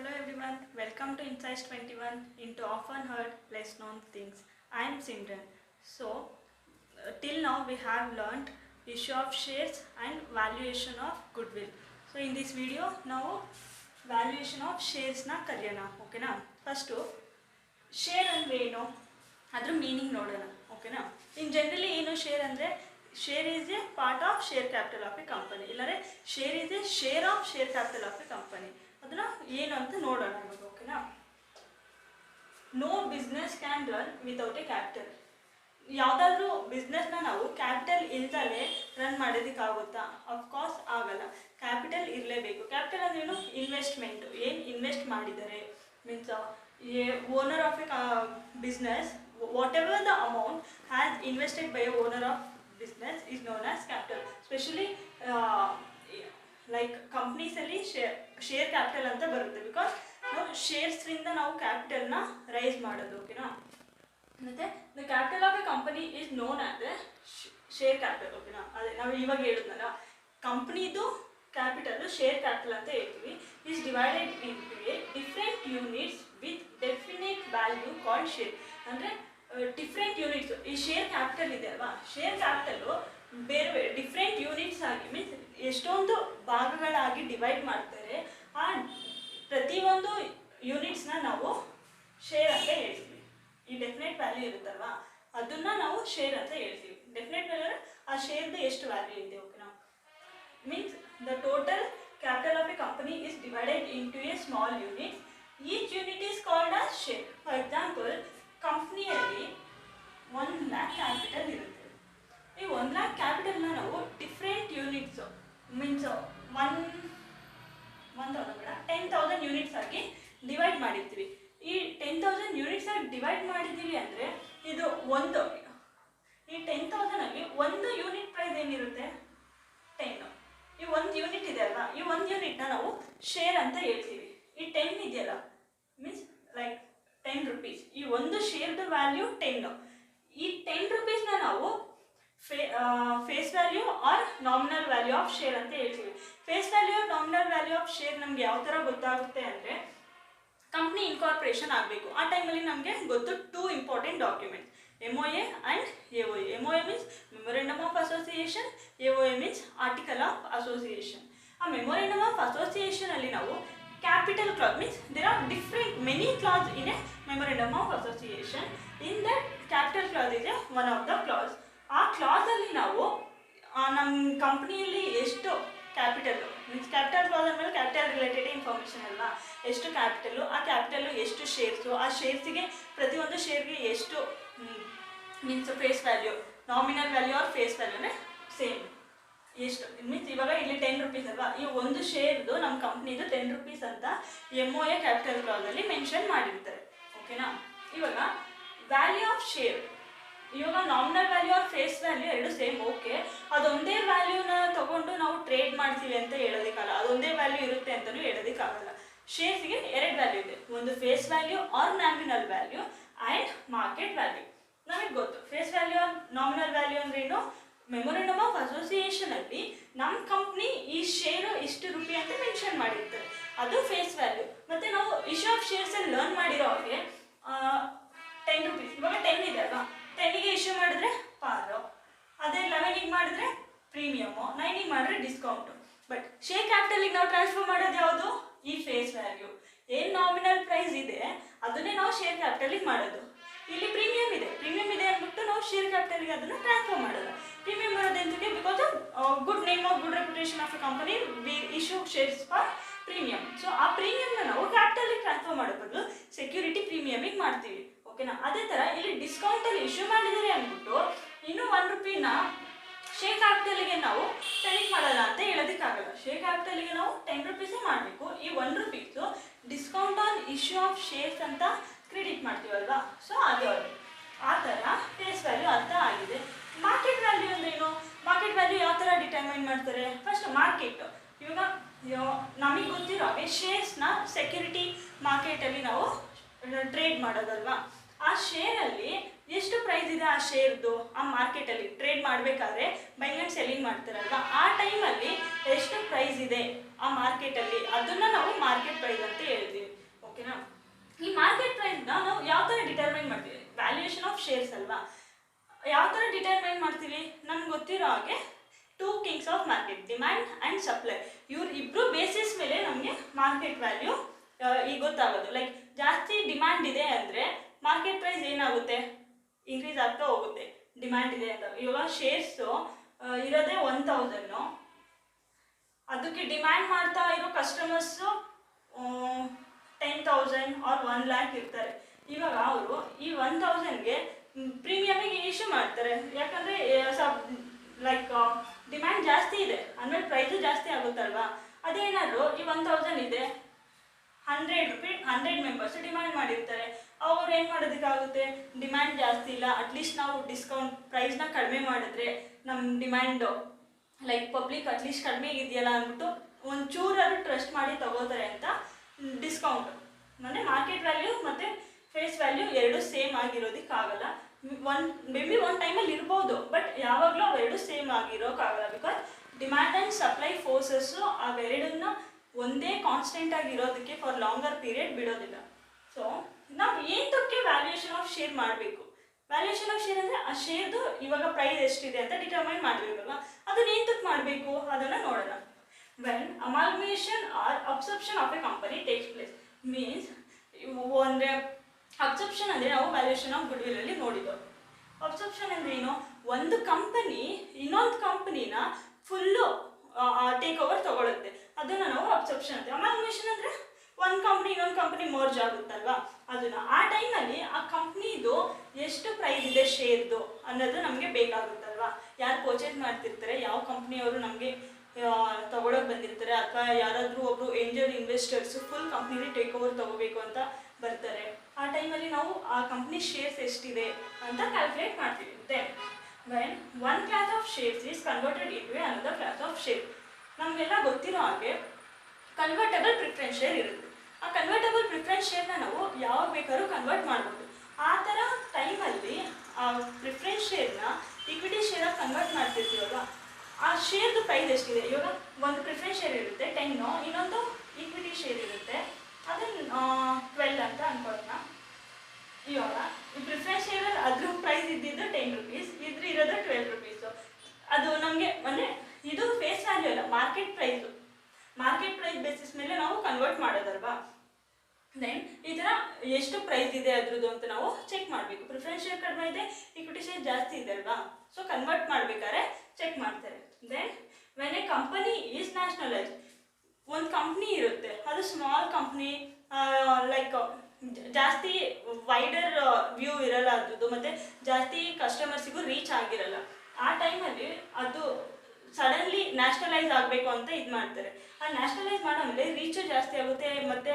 Hello everyone, welcome to Insights 21 into often heard, less known things. I am Simran. Till now we have learned issue of shares and valuation of goodwill. So in this video, now valuation of shares na kalyana. Okay na? First, share andre eno adra meaning nodana. Okay na? In generally eno share andre share is a part of share capital of a company. Illare share is a share of share capital of a company. ಅದನ್ನ ಏನು ಅಂತ ನೋಡೋಣ ಇವಾಗ. ಓಕೆನಾ? No business can run without a capital. ಯಾವುದಾದ್ರೂ ಬಿಸ್ನೆಸ್ನ ನಾವು capital ಇಲ್ದಲೇ ರನ್ ಮಾಡೋದಕ್ಕಾಗುತ್ತಾ? ಅಫ್ಕೋರ್ಸ್ ಆಗಲ್ಲ. ಕ್ಯಾಪಿಟಲ್ ಇರಲೇಬೇಕು. ಕ್ಯಾಪಿಟಲ್ ಅಂದ್ರೇನು? ಇನ್ವೆಸ್ಟ್ಮೆಂಟು. ಏನು ಇನ್ವೆಸ್ಟ್ ಮಾಡಿದ್ದಾರೆ means owner of a business, whatever the amount has invested by a owner of business is known as capital. Specially like ಕಂಪ್ನೀಸಲ್ಲಿ ಶೇರ್ ಕ್ಯಾಪಿಟಲ್ ಅಂತ ಬರುತ್ತೆ. ಬಿಕಾಸ್ ನಾವು ಶೇರ್ಸ್ರಿಂದ ನಾವು ಕ್ಯಾಪಿಟಲ್ನ ರೈಸ್ ಮಾಡೋದು. ಓಕೆನಾ? ಮತ್ತು the capital of a company is known as A share capital. ಓಕೆನಾ? ಅದೇ ನಾವು ಇವಾಗ ಹೇಳಿದ್ನಲ್ಲ, ಕಂಪ್ನಿದು ಕ್ಯಾಪಿಟಲ್ ಶೇರ್ ಕ್ಯಾಪಿಟಲ್ ಅಂತ ಹೇಳ್ತೀವಿ. Is divided into A different units with definite value called share. ಅಂದರೆ ಡಿಫ್ರೆಂಟ್ ಯೂನಿಟ್ಸು. ಈ ಶೇರ್ ಕ್ಯಾಪಿಟಲ್ ಇದೆ ಅಲ್ವಾ, ಶೇರ್ ಕ್ಯಾಪಿಟಲು ಬೇರೆ ಬೇರೆ ಡಿಫ್ರೆಂಟ್ ಯೂನಿಟ್ಸ್ ಆಗಿ ಮೀನ್ಸ್ ಎಷ್ಟೊಂದು ಭಾಗಗಳಾಗಿ ಡಿವೈಡ್ ಮಾಡ್ತಾರೆ. ಆ ಪ್ರತಿಯೊಂದು ಯೂನಿಟ್ಸ್ನ ನಾವು ಶೇರ್ ಅಂತ ಹೇಳ್ತೀವಿ. ಈ ಡೆಫಿನೆಟ್ ವ್ಯಾಲ್ಯೂ ಇರುತ್ತಲ್ವಾ, ಅದನ್ನ ನಾವು ಶೇರ್ ಅಂತ ಹೇಳ್ತೀವಿ. ಡೆಫಿನೆಟ್ ವ್ಯಾಲ್ಯೂ ಆ ಶೇರ್ದು ಎಷ್ಟು ವ್ಯಾಲ್ಯೂ ಇದೆ. ಓಕೆನಾ? Means the total capital of a company is divided into A small unit. Each unit is called as share. For example, ಕಂಪ್ನಿಯಲ್ಲಿ 1 lakh ಕ್ಯಾಪಿಟಲ್ ಇರುತ್ತೆ. ಈ 1 lakh ಕ್ಯಾಪಿಟಲ್ನ ನಾವು ಡಿಫ್ರೆಂಟ್ ಯೂನಿಟ್ಸು ಮೀನ್ಸ್ 10,000 ಯೂನಿಟ್ಸ್ ಆಗಿ ಡಿವೈಡ್ ಮಾಡಿರ್ತೀವಿ. ಈ 10,000 ಯೂನಿಟ್ಸ್ ಆಗಿ ಡಿವೈಡ್ ಮಾಡಿದ್ದೀವಿ ಅಂದರೆ ಇದು ಈ 10,000ಅಲ್ಲಿ ಒಂದು ಯೂನಿಟ್ ಪ್ರೈಸ್ ಏನಿರುತ್ತೆ? 10. ಈ ಒಂದು ಯೂನಿಟ್ ಇದೆ ಅಲ್ವಾ, ಈ ಒಂದು ಯೂನಿಟ್ನ ನಾವು ಶೇರ್ ಅಂತ ಹೇಳ್ತೀವಿ. ಈ 10 ಇದೆಯಲ್ಲ ಮೀನ್ಸ್ ಲೈಕ್ 10 rupees. ಈ ಒಂದು ಶೇರ್ದು ವ್ಯಾಲ್ಯೂ 10. ಈ 10 rupeesನ ನಾವು face value or nominal value of share ಅಂತ ಹೇಳ್ತೀವಿ. Face value or nominal value of share ನಮ್ಗೆ ಯಾವ ಥರ ಗೊತ್ತಾಗುತ್ತೆ ಅಂದರೆ, ಕಂಪ್ನಿ ಇನ್ಕಾರ್ಪೊರೇಷನ್ ಆಗಬೇಕು. ಆ ಟೈಮಲ್ಲಿ ನಮಗೆ ಗೊತ್ತು 2 important documents, MOA and AOA. MOA means memorandum of association, AOA means article of association. ಆ ಮೆಮೊರೆಂಡಮ್ ಆಫ್ ಅಸೋಸಿಯೇಷನಲ್ಲಿ ನಾವು capital clause means there are many clause in a memorandum of association. In that capital clause is one of the clause. ಆ ಕ್ಲಾಸಲ್ಲಿ ನಾವು ನಮ್ಮ ಕಂಪ್ನಿಯಲ್ಲಿ ಎಷ್ಟು capital means capital class ಅಂದಮೇಲೆ capital related information ಅಲ್ಲ, ಎಷ್ಟು ಕ್ಯಾಪಿಟಲ್ಲು, ಆ ಕ್ಯಾಪಿಟಲ್ಲು ಎಷ್ಟು ಶೇರ್ಸು, ಆ ಶೇರ್ಸಿಗೆ ಪ್ರತಿಯೊಂದು ಶೇರ್ಗೆ ಎಷ್ಟು means face value, nominal value or face ವ್ಯಾಲ್ಯೂನೇ ಸೇಮ್ ಎಷ್ಟು ಮೀನ್ಸ್ ಇವಾಗ ಇಲ್ಲಿ 10 rupees ಅಲ್ವಾ, ಈ ಒಂದು ಶೇರ್ದು ನಮ್ಮ ಕಂಪ್ನಿದು 10 rupees ಅಂತ MOA ಕ್ಯಾಪಿಟಲ್ ಕ್ಲಾಸಲ್ಲಿ ಮೆನ್ಷನ್ ಮಾಡಿರ್ತಾರೆ. ಓಕೆನಾ? ಇವಾಗ ವ್ಯಾಲ್ಯೂ ಆಫ್ ಶೇರ್, ಇವಾಗ nominal value or face value ಎರಡು ಸೇಮ್. ಓಕೆ, ಅದೊಂದೇ ವ್ಯಾಲ್ಯೂನ ತಗೊಂಡು ನಾವು ಟ್ರೇಡ್ ಮಾಡ್ತೀವಿ ಅಂತ ಹೇಳೋದಕ್ಕಾಗಲ್ಲ, ಅದೊಂದೇ ವ್ಯಾಲ್ಯೂ ಇರುತ್ತೆ ಅಂತಲೂ ಹೇಳೋದಕ್ಕಾಗಲ್ಲ. ಶೇರ್ಸ್ಗೆ 2 ವ್ಯಾಲ್ಯೂ ಇದೆ, ಒಂದು face value or nominal value and market value. ನಮಗೆ ಗೊತ್ತು face value or nominal value ಅಂದ್ರೇನು. ಮೆಮೊರೆಂಡಮ್ ಆಫ್ ಅಸೋಸಿಯೇಷನಲ್ಲಿ ನಮ್ಮ ಕಂಪ್ನಿ ಈ ಶೇರು ಇಷ್ಟು ರೂಪಾಯಿ ಅಂತ ಮೆನ್ಷನ್ ಮಾಡಿರ್ತಾರೆ, ಅದು ಫೇಸ್ ವ್ಯಾಲ್ಯೂ. ಮತ್ತು ನಾವು ಇಶ್ಯೂ ಆಫ್ ಶೇರ್ಸಲ್ಲಿ ಲರ್ನ್ ಮಾಡಿರೋ ಹಾಗೆ 10 rupees, ಇವಾಗ 10 ಇದೆ ಅಲ್ವಾ, 10ಗೆ ಇಶ್ಯೂ ಮಾಡಿದ್ರೆ ಪಾರು, ಅದೇ 11ಗೆ ಮಾಡಿದ್ರೆ ಪ್ರೀಮಿಯಮು, 9ಗೆ ಮಾಡಿದ್ರೆ ಡಿಸ್ಕೌಂಟು. ಬಟ್ ಶೇರ್ ಕ್ಯಾಪಿಟಲಿಗೆ ನಾವು ಟ್ರಾನ್ಸ್ಫರ್ ಮಾಡೋದು ಯಾವುದು? ಈ ಫೇಸ್ ವ್ಯಾಲ್ಯೂ. ಏನು ನಾಮಿನಲ್ ಪ್ರೈಸ್ ಇದೆ ಅದನ್ನೇ ನಾವು ಶೇರ್ ಕ್ಯಾಪಿಟಲಿಗೆ ಮಾಡೋದು. ಇಲ್ಲಿ ಪ್ರೀಮಿಯಂ ಇದೆ ಅಂದ್ಬಿಟ್ಟು ನಾವು ಶೇರ್ ಕ್ಯಾಪಿಟಲ್ಗೆ ಅದನ್ನು ಟ್ರಾನ್ಸ್ಫರ್ ಮಾಡೋದು. ಪ್ರೀಮಿಯಂ ಬರೋದು ಎಂತಕ್ಕೆ? Because of good name of good reputation of a company V issue shares for premium. So ಆ ಪ್ರೀಮಿಯಂನ ನಾವು ಕ್ಯಾಪಿಟಲ್ಗೆ ಟ್ರಾನ್ಸ್ಫರ್ ಮಾಡೋ ಬದಲು ಸೆಕ್ಯೂರಿಟಿ ಪ್ರೀಮಿಯಮಿಗೆ ಮಾಡ್ತೀವಿ. ಓಕೆನಾ? ಅದೇ ಥರ ಇಲ್ಲಿ ಡಿಸ್ಕೌಂಟಲ್ಲಿ ಇಶ್ಯೂ ಮಾಡಿದ್ದಾರೆ ಅಂದ್ಬಿಟ್ಟು ಇನ್ನೂ 1 ರೂಪಾಯಿನ ಶೇರ್ ಕ್ಯಾಪಿಟಲ್ಗೆ ನಾವು ಕ್ರೆಡಿಟ್ ಮಾಡೋಲ್ಲ ಅಂತ ಹೇಳೋದಕ್ಕಾಗಲ್ಲ. ಶೇರ್ ಕ್ಯಾಪಿಟಲ್ಗೆ ನಾವು 10 rupees ಮಾಡಬೇಕು. ಈ 1 rupees discount on issue of shares ಅಂತ ಕ್ರೆಡಿಟ್ ಮಾಡ್ತೀವಲ್ವಾ, ಸೊ ಅದು ಆ ಥರ ಫೇಸ್ ವ್ಯಾಲ್ಯೂ ಅರ್ಥ ಆಗಿದೆ. ಮಾರ್ಕೆಟ್ ವ್ಯಾಲ್ಯೂ ಅಂದ್ರೇನು? ಮಾರ್ಕೆಟ್ ವ್ಯಾಲ್ಯೂ ಯಾವ ಥರ ಡಿಟರ್ಮೈನ್ ಮಾಡ್ತಾರೆ? ಫಸ್ಟ್ ಮಾರ್ಕೆಟ್, ಇವಾಗ ನಮಗೆ ಗೊತ್ತಿರೋ ಹಾಗೆ ಶೇರ್ಸ್ನ ಸೆಕ್ಯೂರಿಟಿ ಮಾರ್ಕೆಟಲ್ಲಿ ನಾವು ಟ್ರೇಡ್ ಮಾಡೋದಲ್ವಾ, ಆ ಶೇರಲ್ಲಿ ಎಷ್ಟು ಪ್ರೈಸ್ ಇದೆ ಆ ಶೇರ್ದು ಆ ಮಾರ್ಕೆಟಲ್ಲಿ ಟ್ರೇಡ್ ಮಾಡಬೇಕಾದ್ರೆ ಬೈಂಗ್ ಆ್ಯಂಡ್ ಸೆಲ್ಲಿಂಗ್ ಮಾಡ್ತಾರಲ್ವ, ಆ ಟೈಮಲ್ಲಿ ಎಷ್ಟು ಪ್ರೈಸ್ ಇದೆ ಆ ಮಾರ್ಕೆಟಲ್ಲಿ, ಅದನ್ನ ನಾವು ಮಾರ್ಕೆಟ್ ಪ್ರೈಸ್ ಅಂತ ಹೇಳ್ತೀವಿ. ಓಕೆನಾ? ಈ ಮಾರ್ಕೆಟ್ ಪ್ರೈಸ್ನ ನಾವು ಯಾವ ಥರ ಡಿಟರ್ಮೈನ್ ಮಾಡ್ತೀವಿ? ವ್ಯಾಲ್ಯೂಯೇಷನ್ ಆಫ್ ಶೇರ್ಸ್ ಅಲ್ವಾ? ಯಾವ ಥರ ಡಿಟರ್ಮೈನ್ ಮಾಡ್ತೀವಿ? ನಮ್ಗೆ ಗೊತ್ತಿರೋ ಹಾಗೆ two Kings of market, demand and supply, ಇವ್ರ ಇಬ್ಬರು ಬೇಸಿಸ್ ಮೇಲೆ ನಮಗೆ ಮಾರ್ಕೆಟ್ ವ್ಯಾಲ್ಯೂ ಈಗ ಗೊತ್ತಾಗೋದು. ಲೈಕ್ ಜಾಸ್ತಿ ಡಿಮ್ಯಾಂಡ್ ಇದೆ ಅಂದರೆ ಮಾರ್ಕೆಟ್ ಪ್ರೈಸ್ ಏನಾಗುತ್ತೆ? ಇನ್ಕ್ರೀಸ್ ಆಗ್ತಾ ಹೋಗುತ್ತೆ. ಡಿಮ್ಯಾಂಡ್ ಇದೆ ಅಂತ, ಇವಾಗ ಶೇರ್ಸು ಇರೋದೇ 1000, ಅದಕ್ಕೆ ಡಿಮ್ಯಾಂಡ್ ಮಾಡ್ತಾ ಇರೋ ಕಸ್ಟಮರ್ಸು 10,000 ಆರ್ 1 lakh ಇರ್ತಾರೆ. ಇವಾಗ ಅವರು ಈ 1000ಗೆ ಪ್ರೀಮಿಯಮಿಗೆ ಇಶ್ಯೂ ಮಾಡ್ತಾರೆ, ಯಾಕಂದರೆ ಲೈಕ್ ಡಿಮ್ಯಾಂಡ್ ಜಾಸ್ತಿ ಇದೆ ಆಮೇಲೆ ಪ್ರೈಸು ಜಾಸ್ತಿ ಆಗುತ್ತಲ್ವಾ. ಅದೇನಾದರೂ ಈ 1000 ಇದೆ, 100 ಮೆಂಬರ್ಸ್ ಡಿಮ್ಯಾಂಡ್ ಮಾಡಿರ್ತಾರೆ, ಅವ್ರು ಏನು ಮಾಡೋದಕ್ಕಾಗುತ್ತೆ? ಡಿಮ್ಯಾಂಡ್ ಜಾಸ್ತಿ ಇಲ್ಲ, ಅಟ್ಲೀಸ್ಟ್ ನಾವು ಡಿಸ್ಕೌಂಟ್ ಪ್ರೈಸ್ನ ಕಡಿಮೆ ಮಾಡಿದ್ರೆ ನಮ್ಮ ಡಿಮ್ಯಾಂಡು ಲೈಕ್ ಪಬ್ಲಿಕ್ ಅಟ್ಲೀಸ್ಟ್ ಕಡಿಮೆ ಇದೆಯಲ್ಲ ಅಂದ್ಬಿಟ್ಟು ಒಂಚೂರಾದ್ರು ಟ್ರಸ್ಟ್ ಮಾಡಿ ತಗೋತಾರೆ ಅಂತ ಡಿಸ್ಕೌಂಟ್. ಅಂದರೆ ಮಾರ್ಕೆಟ್ ವ್ಯಾಲ್ಯೂ ಮತ್ತು ಫೇಸ್ ವ್ಯಾಲ್ಯೂ ಎರಡು ಸೇಮ್ ಆಗಿರೋದಕ್ಕಾಗಲ್ಲ. ಮೇಬಿ ಒಂದು ಟೈಮಲ್ಲಿ ಇರ್ಬೋದು, ಬಟ್ ಯಾವಾಗಲೂ ಅವೆರಡು ಸೇಮ್ ಆಗಿರೋಕ್ಕಾಗಲ್ಲ. Because demand and supply forces ಅವೆರಡನ್ನ ಒಂದೇ ಕಾನ್ಸ್ಟೆಂಟ್ ಆಗಿರೋದಕ್ಕೆ ಫಾರ್ ಲಾಂಗರ್ ಪೀರಿಯಡ್ ಬಿಡೋದಿಲ್ಲ. ಸೊ ನಾವು ಏನಕ್ಕೆ ವ್ಯಾಲ್ಯೂಯೇಷನ್ ಆಫ್ ಶೇರ್ ಮಾಡಬೇಕು? ವ್ಯಾಲ್ಯೂಯೇಷನ್ ಆಫ್ ಶೇರ್ ಅಂದರೆ ಆ ಶೇರ್ದು ಇವಾಗ ಪ್ರೈಸ್ ಎಷ್ಟಿದೆ ಅಂತ ಡಿಟರ್ಮೈನ್ ಮಾಡಬೇಕಲ್ವ, ಅದನ್ನ ಏನಕ್ಕೆ ಮಾಡಬೇಕು ಅದನ್ನು ನೋಡೋಣ. When amalgamation or absorption of a company takes place means, ಅಂದರೆ ಅಬ್ಸರ್ಪ್ಷನ್ ಅಂದರೆ ನಾವು ವ್ಯಾಲ್ಯೂಯೇಷನ್ ಆಫ್ ಗುಡ್ ವಿಲ್ಲಲ್ಲಿ ನೋಡಿದ್ದು. ಅಬ್ಸರ್ಪ್ಷನ್ ಅಂದರೆ ಏನು? ಒಂದು ಕಂಪನಿ ಇನ್ನೊಂದು ಕಂಪನಿನ ಫುಲ್ಲು ಟೇಕ್ ಓವರ್ ತಗೊಳುತ್ತೆ, ಅದನ್ನು ನಾವು ಅಬ್ಸರ್ಪ್ಷನ್ ಅಂತೀವಿ. ಅಮಾಲ್ಗಮೇಷನ್ ಅಂದರೆ ಒಂದು ಕಂಪ್ನಿ ಇನ್ನೊಂದು ಕಂಪ್ನಿ ಮರ್ಜ್ ಆಗುತ್ತಲ್ವಾ, ಅದನ್ನು ಆ ಟೈಮಲ್ಲಿ ಆ ಕಂಪ್ನಿದು ಎಷ್ಟು ಪ್ರೈಸ್ ಇದೆ ಶೇರ್ದು ಅನ್ನೋದು ನಮಗೆ ಬೇಕಾಗುತ್ತಲ್ವಾ. ಯಾರು ಪರ್ಚೇಸ್ ಮಾಡ್ತಿರ್ತಾರೆ, ಯಾವ ಕಂಪ್ನಿಯವರು ನಮಗೆ ತಗೊಳಕ್ಕೆ ಬಂದಿರ್ತಾರೆ, ಅಥವಾ ಯಾರಾದರೂ ಒಬ್ಬರು ಏಂಜಲ್ ಇನ್ವೆಸ್ಟರ್ಸು ಫುಲ್ ಕಂಪ್ನಿಲಿ ಟೇಕ್ ಓವರ್ ತಗೋಬೇಕು ಅಂತ ಬರ್ತಾರೆ, ಆ ಟೈಮಲ್ಲಿ ನಾವು ಆ ಕಂಪ್ನಿ ಶೇರ್ಸ್ ಎಷ್ಟಿದೆ ಅಂತ ಕ್ಯಾಲ್ಕುಲೇಟ್ ಮಾಡ್ತೀವಿ. Then when one class of shares is converted into another class of share, ನಮಗೆಲ್ಲ ಗೊತ್ತಿರೋ ಹಾಗೆ ಕನ್ವರ್ಟಬಲ್ ಪ್ರಿಫರೆನ್ಸ್ ಶೇರ್ ಇರುತ್ತೆ. ಆ ಕನ್ವರ್ಟಬಲ್ ಪ್ರಿಫರೆನ್ಸ್ ಶೇರ್ನ ನಾವು ಯಾವಾಗ ಬೇಕಾದ್ರೂ ಕನ್ವರ್ಟ್ ಮಾಡ್ಬೋದು. ಆ ಥರ ಟೈಮಲ್ಲಿ ಆ ಪ್ರಿಫರೆನ್ಸ್ ಶೇರ್ನ ಇಕ್ವಿಟಿ ಶೇರಾಗಿ ಕನ್ವರ್ಟ್ ಮಾಡ್ತಿರ್ತೀವಲ್ವ, ಆ ಶೇರ್ದು ಪ್ರೈಸ್ ಎಷ್ಟಿದೆ? ಇವಾಗ ಒಂದು ಪ್ರಿಫರೆನ್ಸ್ ಶೇರ್ ಇರುತ್ತೆ 10, ಇನ್ನೊಂದು ಈಕ್ವಿಟಿ ಶೇರ್ ಇರುತ್ತೆ ಅದನ್ನು 12 ಅಂತ ಅನ್ಕೊಳ್ಳೋಣ. ಇವಾಗ ಈ ಪ್ರಿಫರೆನ್ಸ್ ಶೇರಲ್ಲಿ ಅದ್ರ ಪ್ರೈಸ್ ಇದ್ದಿದ್ದು 10 rupees, ಇದ್ರ ಇರೋದು 12 rupees. ಅದು ನಮಗೆ ಅಂದರೆ ಇದು ಫೇಸ್ ವ್ಯಾಲ್ಯೂ ಅಲ್ಲ, market price. Market price basis ಮೇಲೆ ನಾವು ಕನ್ವರ್ಟ್ ಮಾಡೋದಲ್ವಾ. ದೆನ್ ಈ ಥರ ಎಷ್ಟು ಪ್ರೈಸ್ ಇದೆ ಅದ್ರದ್ದು ಅಂತ ನಾವು ಚೆಕ್ ಮಾಡಬೇಕು. ಪ್ರಿಫರೆನ್ಸ್ ಶೇರ್ ಕಡಿಮೆ ಇದೆ, ಈಕ್ವಿಟಿ ಶೇರ್ ಜಾಸ್ತಿ ಇದೆ ಅಲ್ವಾ, ಸೊ ಕನ್ವರ್ಟ್ ಮಾಡಬೇಕಾದ್ರೆ ಚೆಕ್ ಮಾಡ್ತಾರೆ. Then when a company is nationalise, ಒಂದು ಕಂಪ್ನಿ ಇರುತ್ತೆ, ಅದು ಸ್ಮಾಲ್ ಕಂಪ್ನಿ, ಲೈಕ್ ಜಾಸ್ತಿ ವೈಡರ್ ವ್ಯೂ ಇರಲ್ಲ ಅದ್ರದ್ದು, ಮತ್ತು ಜಾಸ್ತಿ ಕಸ್ಟಮರ್ಸಿಗೂ ರೀಚ್ ಆಗಿರಲ್ಲ. ಆ ಟೈಮಲ್ಲಿ ಅದು ಸಡನ್ಲಿ ನ್ಯಾಷನಲೈಸ್ ಆಗಬೇಕು ಅಂತ ಇದು ಮಾಡ್ತಾರೆ. ಆ ನ್ಯಾಷನಲೈಸ್ ಮಾಡೋಮೇಲೆ ರೀಚು ಜಾಸ್ತಿ ಆಗುತ್ತೆ, ಮತ್ತು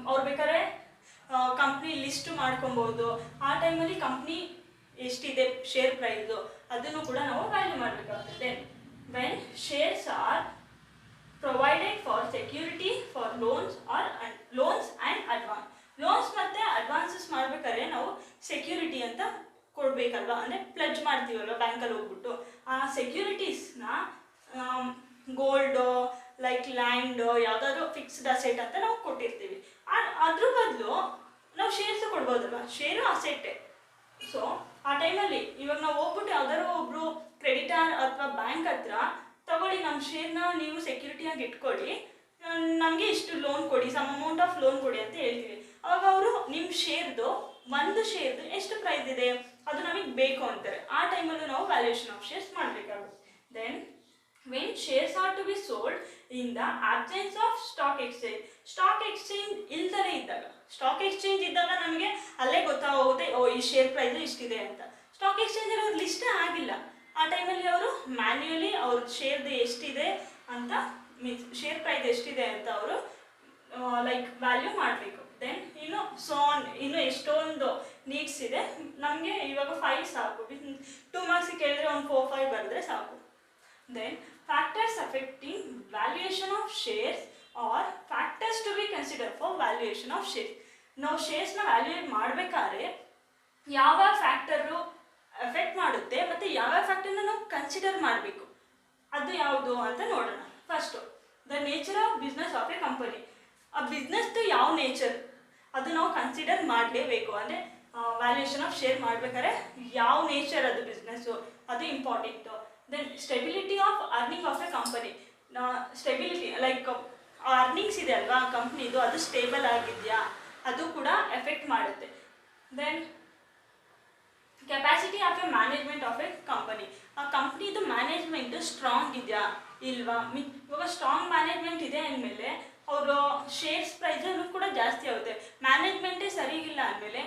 ಅವ್ರು ಬೇಕಾದ್ರೆ ಕಂಪ್ನಿ ಲಿಸ್ಟ್ ಮಾಡ್ಕೊಬೋದು. ಆ ಟೈಮಲ್ಲಿ ಕಂಪ್ನಿ ಎಷ್ಟಿದೆ ಶೇರ್ ಪ್ರೈಸು ಅದನ್ನು ಕೂಡ ನಾವು ವ್ಯಾಲ್ಯೂ ಮಾಡಬೇಕಾಗುತ್ತೆ. When shares R provided for security for loans and advance, loans ಮತ್ತು ಅಡ್ವಾನ್ಸಸ್ ಮಾಡ್ಬೇಕಾದ್ರೆ ನಾವು ಸೆಕ್ಯೂರಿಟಿ ಅಂತ ಕೊಡಬೇಕಲ್ವ, ಅಂದರೆ ಪ್ಲಜ್ ಮಾಡ್ತೀವಲ್ವ ಬ್ಯಾಂಕಲ್ಲಿ ಹೋಗ್ಬಿಟ್ಟು, ಆ ಸೆಕ್ಯೂರಿಟೀಸ್ನ ಗೋಲ್ಡು ಲೈಕ್ ಲ್ಯಾಂಡು ಯಾವುದಾದ್ರೂ ಫಿಕ್ಸ್ಡ್ ಅಸೆಟ್ ಅಂತ ನಾವು ಕೊಟ್ಟಿರ್ತೀವಿ. ಅದ್ರ ಬದಲು ನಾವು ಶೇರ್ಸು ಕೊಡ್ಬೋದಲ್ವ, ಶೇರು ಅಸೆಟ್ಟೆ. ಸೊ ಆ ಟೈಮಲ್ಲಿ ಇವಾಗ ನಾವು ಹೋಗ್ಬಿಟ್ಟು ಯಾವ್ದಾದ್ರು ಒಬ್ಬರು ಕ್ರೆಡಿಟಾರ್ ಅಥವಾ ಬ್ಯಾಂಕ್ ಹತ್ರ ತಗೊಳ್ಳಿ ನಮ್ಮ ಶೇರ್ನ ನೀವು ಸೆಕ್ಯೂರಿಟಿಯಾಗಿ ಇಟ್ಕೊಳ್ಳಿ, ನಮಗೆ ಇಷ್ಟು ಲೋನ್ ಕೊಡಿ, ಸಮ್ ಅಮೌಂಟ್ ಆಫ್ ಲೋನ್ ಕೊಡಿ ಅಂತ ಹೇಳ್ತೀವಿ. ಅವಾಗ ಅವರು ನಿಮ್ಮ ಶೇರ್ದು ಒಂದು ಶೇರ್ದು ಎಷ್ಟು ಪ್ರೈಸ್ ಇದೆ ಅದು ನಮಗೆ ಬೇಕು ಅಂತಾರೆ. ಆ ಟೈಮಲ್ಲೂ ನಾವು ವ್ಯಾಲ್ಯೂಯೇಷನ್ ಆಫ್ ಶೇರ್ಸ್ ಮಾಡಬೇಕಾಗುತ್ತೆ. Then when shares are to be sold in the absence of stock exchange, stock exchange ಇಲ್ದಲೇ ಇದ್ದಾಗ, ಸ್ಟಾಕ್ ಎಕ್ಸ್ಚೇಂಜ್ ಇದ್ದಾಗ ನಮಗೆ ಅಲ್ಲೇ ಗೊತ್ತಾಗೋಗುತ್ತೆ ಓ ಈ ಶೇರ್ ಪ್ರೈಸ್ ಇಷ್ಟಿದೆ ಅಂತ. ಸ್ಟಾಕ್ ಎಕ್ಸ್ಚೇಂಜಲ್ಲಿ ಅವ್ರು ಲಿಸ್ಟೇ ಆಗಿಲ್ಲ, ಆ ಟೈಮಲ್ಲಿ ಅವರು ಮ್ಯಾನ್ಯುಯಲಿ ಅವ್ರ ಶೇರ್ದು ಎಷ್ಟಿದೆ ಅಂತ ಮೀನ್ಸ್ ಶೇರ್ ಪ್ರೈಸ್ ಎಷ್ಟಿದೆ ಅಂತ ಅವರು ಲೈಕ್ ವ್ಯಾಲ್ಯೂ ಮಾಡಬೇಕು. ದೆನ್ ಇನ್ನು ಎಷ್ಟೊಂದು ನೀಡ್ಸ್ ಇದೆ ನಮಗೆ. ಇವಾಗ 5 ಸಾಕು, 2 ಮಾರ್ಕ್ಸಿಗೆ ಕೇಳಿದ್ರೆ ಒಂದು 4-5 ಬರೆದ್ರೆ ಸಾಕು. Then factors affecting valuation of shares are factors to be consider for valuation of shares. ನಾವು ಶೇರ್ಸ್ನ ವ್ಯಾಲ್ಯೂಯೇಟ್ ಮಾಡಬೇಕಾದ್ರೆ ಯಾವ ಫ್ಯಾಕ್ಟರು ಎಫೆಕ್ಟ್ ಮಾಡುತ್ತೆ ಮತ್ತು ಯಾವ ಫ್ಯಾಕ್ಟರ್ನ ನಾವು ಕನ್ಸಿಡರ್ ಮಾಡಬೇಕು. ಅದು ಯಾವುದು ಅಂತ ನೋಡೋಣ. First the nature of business of a company. ಆ ಬಿಸ್ನೆಸ್ದು ಯಾವ ನೇಚರ್ ಅದು ನಾವು ಕನ್ಸಿಡರ್ ಮಾಡಲೇಬೇಕು. ಅಂದರೆ ವ್ಯಾಲ್ಯೂಯೇಷನ್ ಆಫ್ ಶೇರ್ ಮಾಡ್ಬೇಕಾದ್ರೆ ಯಾವ ನೇಚರ್ ಅದು ಬಿಸ್ನೆಸ್ಸು ಅದು important. Then stability of earning of a company. Stability like earnings ಇದೆ ಅಲ್ವಾ ಕಂಪ್ನಿದು, ಅದು ಸ್ಟೇಬಲ್ ಆಗಿದೆಯಾ ಅದು ಕೂಡ ಎಫೆಕ್ಟ್ ಮಾಡುತ್ತೆ. Then capacity of a management of a company. ಆ ಕಂಪ್ನಿದು ಮ್ಯಾನೇಜ್ಮೆಂಟ್ ಸ್ಟ್ರಾಂಗ್ ಇದೆಯಾ ಇಲ್ವಾ. ಇವಾಗ ಸ್ಟ್ರಾಂಗ್ ಮ್ಯಾನೇಜ್ಮೆಂಟ್ ಇದೆ ಅಂದಮೇಲೆ ಅವರು ಶೇರ್ಸ್ ಪ್ರೈಸನ್ನು ಕೂಡ ಜಾಸ್ತಿ ಆಗುತ್ತೆ. ಮ್ಯಾನೇಜ್ಮೆಂಟೇ ಸರಿಗಿಲ್ಲ ಅಂದಮೇಲೆ